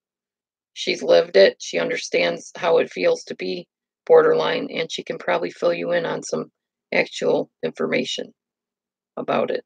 She's lived it. She understands how it feels to be borderline, and she can probably fill you in on some actual information about it.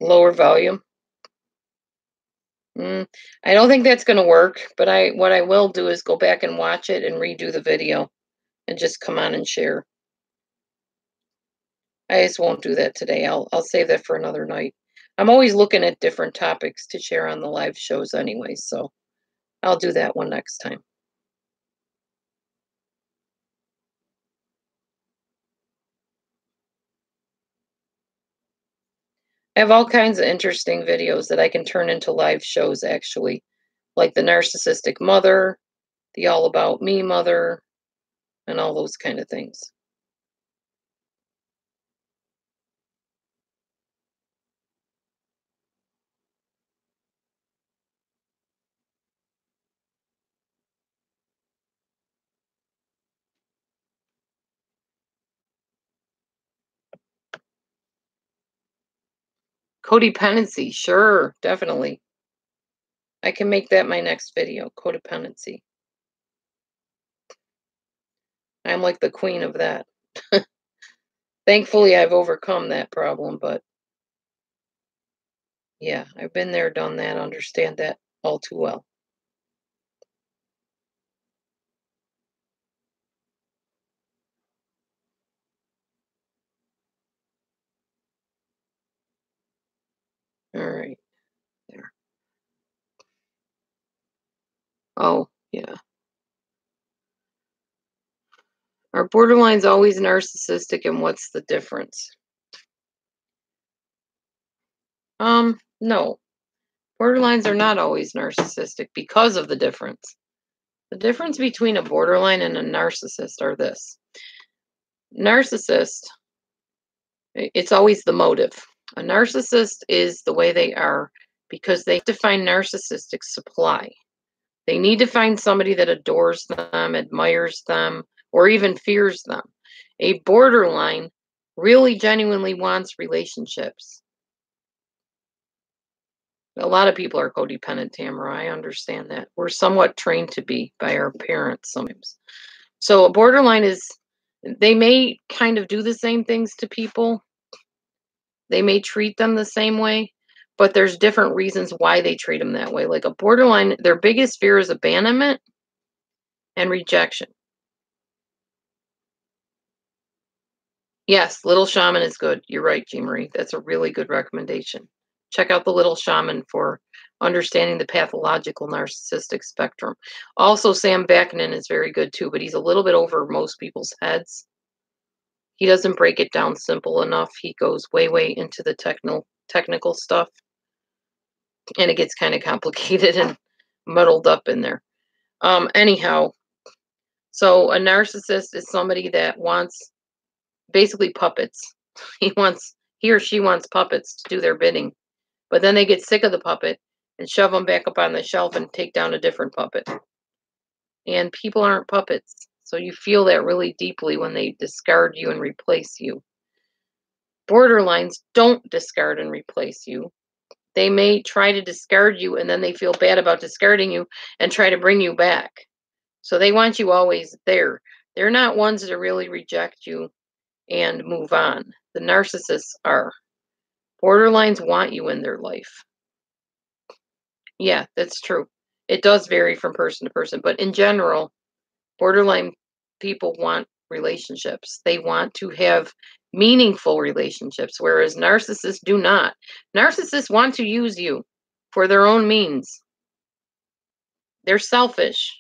Lower volume. I don't think that's going to work, but what I will do is go back and watch it and redo the video and just come on and share. I just won't do that today. I'll save that for another night. I'm always looking at different topics to share on the live shows anyway, so I'll do that one next time. I have all kinds of interesting videos that I can turn into live shows, actually, like the narcissistic mother, the all about me mother, and all those kind of things. Codependency, sure, definitely. I can make that my next video, codependency. I'm like the queen of that. Thankfully, I've overcome that problem, but yeah, I've been there, done that, understand that all too well. All right, there. Oh, yeah. Are borderlines always narcissistic, and what's the difference? No. Borderlines are not always narcissistic because of the difference. The difference between a borderline and a narcissist are this. Narcissist, it's always the motive. A narcissist is the way they are because they define narcissistic supply. They need to find somebody that adores them, admires them, or even fears them. A borderline really genuinely wants relationships. A lot of people are codependent, Tamara. I understand that. We're somewhat trained to be by our parents sometimes. So a borderline is, they may kind of do the same things to people. They may treat them the same way, but there's different reasons why they treat them that way. Like a borderline, their biggest fear is abandonment and rejection. Yes, Little Shaman is good. You're right, Jean Marie. That's a really good recommendation. Check out the Little Shaman for understanding the pathological narcissistic spectrum. Also, Sam Vaknin is very good too, but he's a little bit over most people's heads. He doesn't break it down simple enough. He goes way into the technical stuff, and it gets kind of complicated and muddled up in there. Anyhow, so a narcissist is somebody that wants basically puppets. He or she wants puppets to do their bidding, but then they get sick of the puppet and shove them back up on the shelf and take down a different puppet. And people aren't puppets, so you feel that really deeply when they discard you and replace you. Borderlines don't discard and replace you. They may try to discard you and then they feel bad about discarding you and try to bring you back. So they want you always there. They're not ones to really reject you and move on. The narcissists are. Borderlines want you in their life. Yeah, that's true. It does vary from person to person, but in general, borderline people want relationships. They want to have meaningful relationships, whereas narcissists do not. Narcissists want to use you for their own means. They're selfish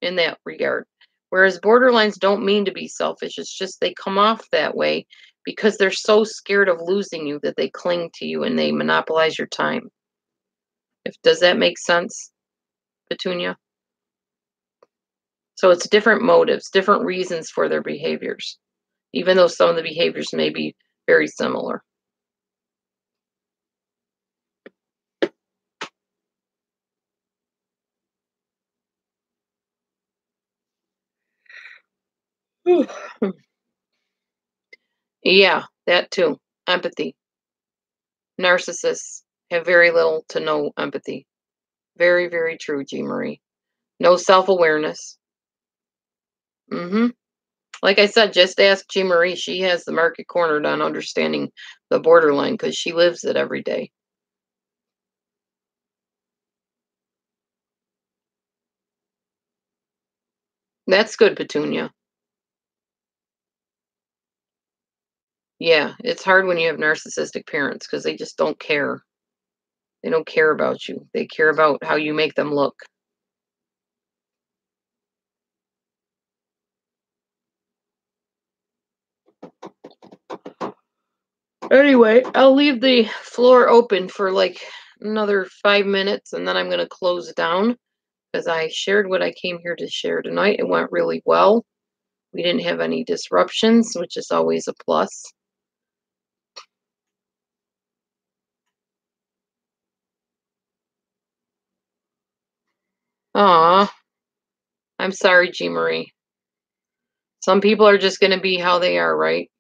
in that regard. Whereas borderlines don't mean to be selfish. It's just they come off that way because they're so scared of losing you that they cling to you and they monopolize your time. Does that make sense, Petunia? So it's different motives, different reasons for their behaviors, even though some of the behaviors may be very similar. Yeah, that too. Empathy. Narcissists have very little to no empathy. Very true, Jean Marie. No self-awareness. Like I said, just ask Jean Marie. She has the market cornered on understanding the borderline because she lives it every day. That's good, Petunia. Yeah, it's hard when you have narcissistic parents because they just don't care. They don't care about you. They care about how you make them look. Anyway, I'll leave the floor open for like another 5 minutes and then I'm going to close down because I shared what I came here to share tonight. It went really well. We didn't have any disruptions, which is always a plus. Aw, I'm sorry, Jean Marie. Some people are just going to be how they are, right?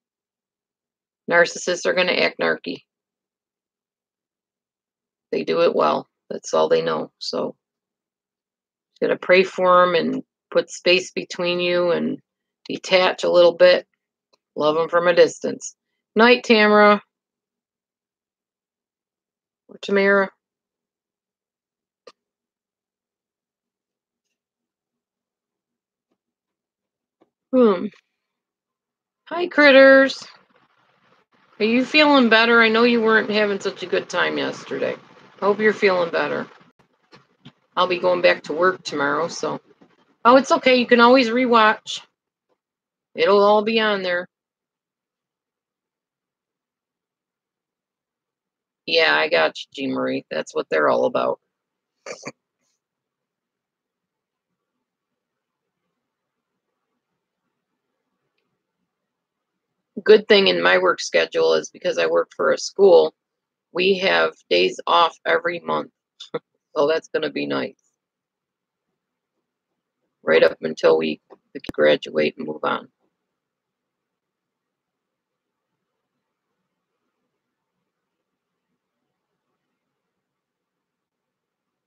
Narcissists are going to act narky. They do it well. That's all they know. So you got to pray for them and put space between you and detach a little bit. Love them from a distance. Night, Tamara. Or Tamara. Hi, critters. Are you feeling better? I know you weren't having such a good time yesterday. Hope you're feeling better. I'll be going back to work tomorrow, so. Oh, it's okay. You can always rewatch. It'll all be on there. Yeah, I got you, Jean Marie. That's what they're all about. Good thing in my work schedule is because I work for a school, we have days off every month. So that's going to be nice. Right up until we graduate and move on.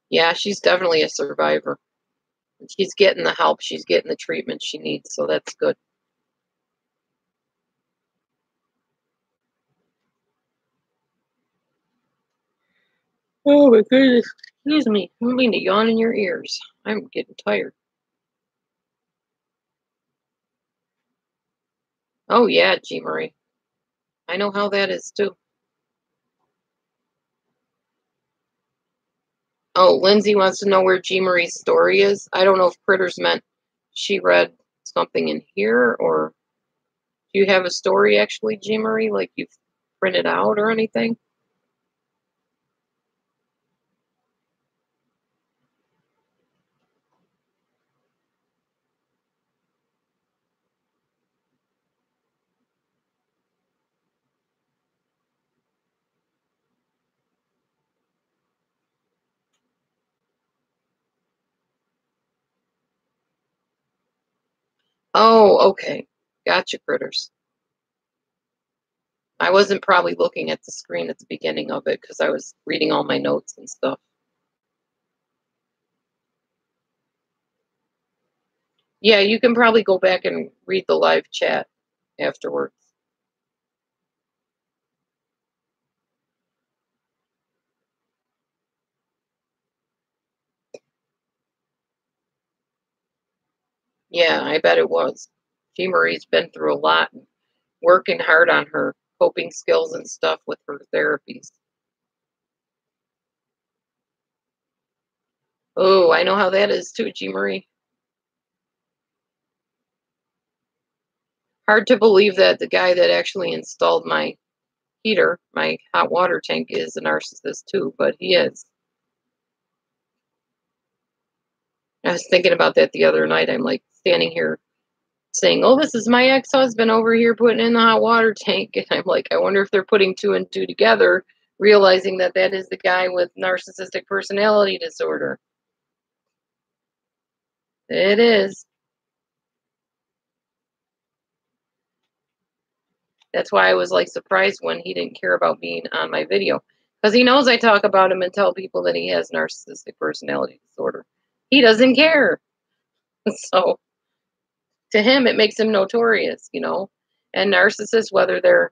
Yeah, she's definitely a survivor. She's getting the help. She's getting the treatment she needs. So that's good. Oh my goodness. Excuse me. I don't mean to yawn in your ears. I'm getting tired. Oh yeah, Jean Marie. I know how that is too. Oh, Lindsay wants to know where G. Marie's story is. I don't know if Critters meant she read something in here, or do you have a story actually, G. Marie, like you've printed out or anything? Oh, okay. Gotcha, Critters. I wasn't probably looking at the screen at the beginning of it because I was reading all my notes and stuff. Yeah, you can probably go back and read the live chat afterwards. Yeah, I bet it was. G. Marie's been through a lot, working hard on her coping skills and stuff with her therapies. Oh, I know how that is too, G. Marie. Hard to believe that the guy that actually installed my heater, my hot water tank, is a narcissist too, but he is. I was thinking about that the other night. I'm like standing here saying, "Oh, this is my ex-husband over here putting in the hot water tank," and I'm like, I wonder if they're putting two and two together, realizing that that is the guy with narcissistic personality disorder. It is. That's why I was like surprised when he didn't care about being on my video, because he knows I talk about him and tell people that he has narcissistic personality disorder. He doesn't care. So to him, it makes him notorious, you know. And narcissists, whether they're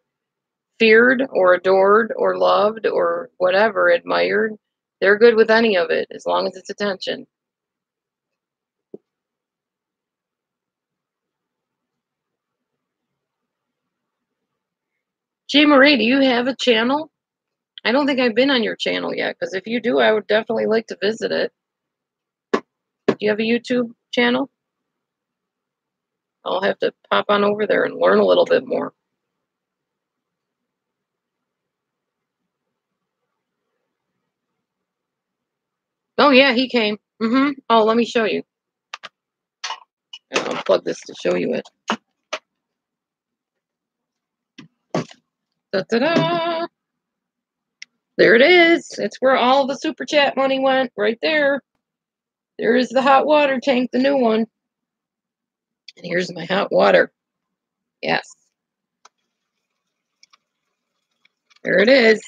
feared or adored or loved or whatever, admired, they're good with any of it as long as it's attention. G. Marie, do you have a channel? I don't think I've been on your channel yet, because if you do, I would definitely like to visit it. Do you have a YouTube channel? I'll have to pop on over there and learn a little bit more. Oh, yeah, he came. Oh, let me show you. I'll unplug this to show you it. Da-da-da! There it is. It's where all the super chat money went, right there. There is the hot water tank, the new one. And here's my hot water. Yes. There it is.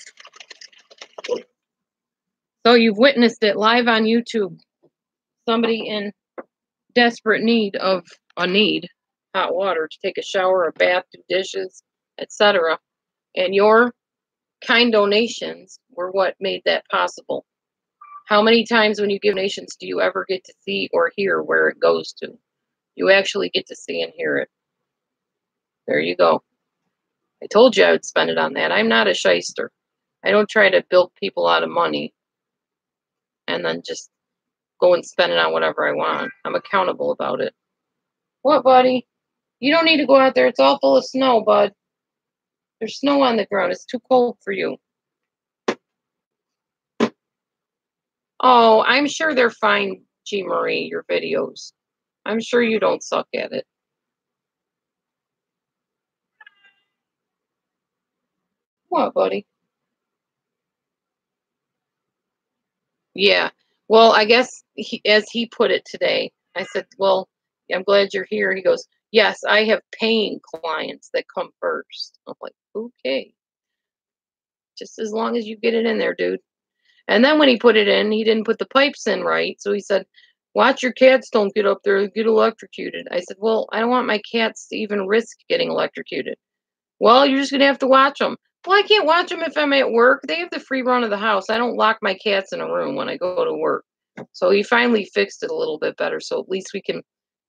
So you've witnessed it live on YouTube. Somebody in desperate need of hot water to take a shower, a bath, do dishes, etc. And your kind donations were what made that possible. How many times when you give donations do you ever get to see or hear where it goes to? You actually get to see and hear it. There you go. I told you I would spend it on that. I'm not a shyster. I don't try to bilk people out of money and then just go and spend it on whatever I want. I'm accountable about it. What, buddy? You don't need to go out there. It's all full of snow, bud. There's snow on the ground. It's too cold for you. Oh, I'm sure they're fine, G. Marie, your videos. I'm sure you don't suck at it. What, buddy? Yeah. Well, I guess as he put it today, I said, well, I'm glad you're here. He goes, yes, I have paying clients that come first. I'm like, okay. Just as long as you get it in there, dude. And then when he put it in, he didn't put the pipes in right. So he said, watch your cats don't get up there and get electrocuted. I said, well, I don't want my cats to even risk getting electrocuted. Well, you're just going to have to watch them. Well, I can't watch them if I'm at work. They have the free run of the house. I don't lock my cats in a room when I go to work. So he finally fixed it a little bit better. So at least we can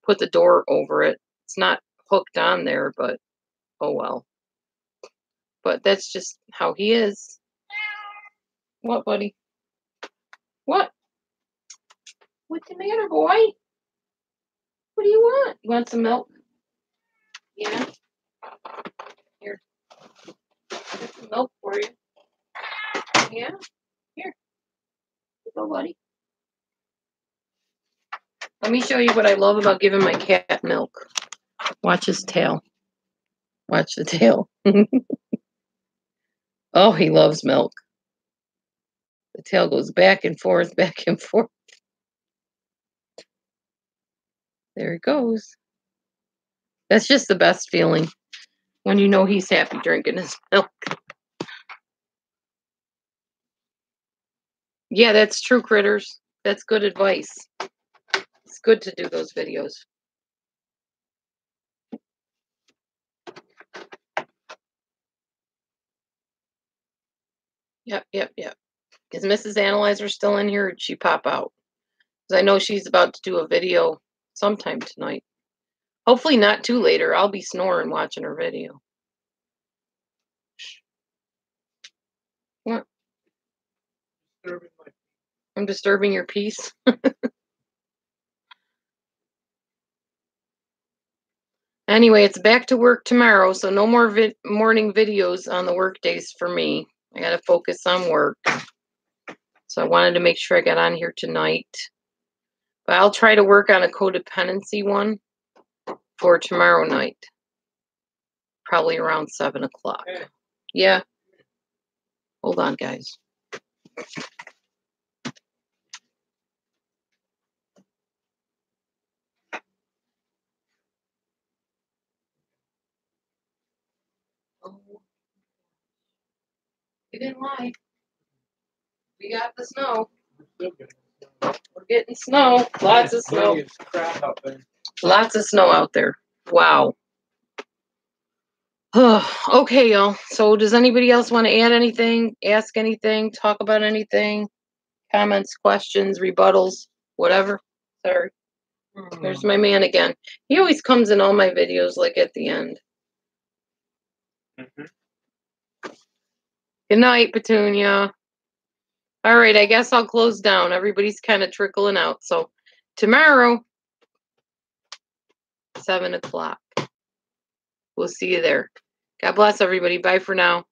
put the door over it. It's not hooked on there, but oh well. But that's just how he is. What, buddy? What? What's the matter, boy? What do you want? You want some milk? Yeah. Here. There's some milk for you. Yeah. Here. Go, buddy. Let me show you what I love about giving my cat milk. Watch his tail. Watch the tail. Oh, he loves milk. The tail goes back and forth, back and forth. There it goes. That's just the best feeling when you know he's happy drinking his milk. Yeah, that's true, critters. That's good advice. It's good to do those videos. Yep. Is Mrs. Analyzer still in here, or did she pop out? Because I know she's about to do a video sometime tonight. Hopefully not too late, or I'll be snoring watching her video. What? I'm disturbing your peace. Anyway, it's back to work tomorrow, so no more morning videos on the work days for me. I got to focus on work. So I wanted to make sure I got on here tonight. But I'll try to work on a codependency one for tomorrow night. Probably around 7 o'clock. Yeah. Hold on, guys. Oh, you didn't lie. We got the snow. We're getting snow. Lots of snow. Lots of snow out there. Wow. Okay, y'all. So does anybody else want to add anything, ask anything, talk about anything? Comments, questions, rebuttals, whatever? Sorry. There's my man again. He always comes in all my videos like at the end. Good night, Petunia. All right, I guess I'll close down. Everybody's kind of trickling out. So tomorrow, 7 o'clock. We'll see you there. God bless everybody. Bye for now.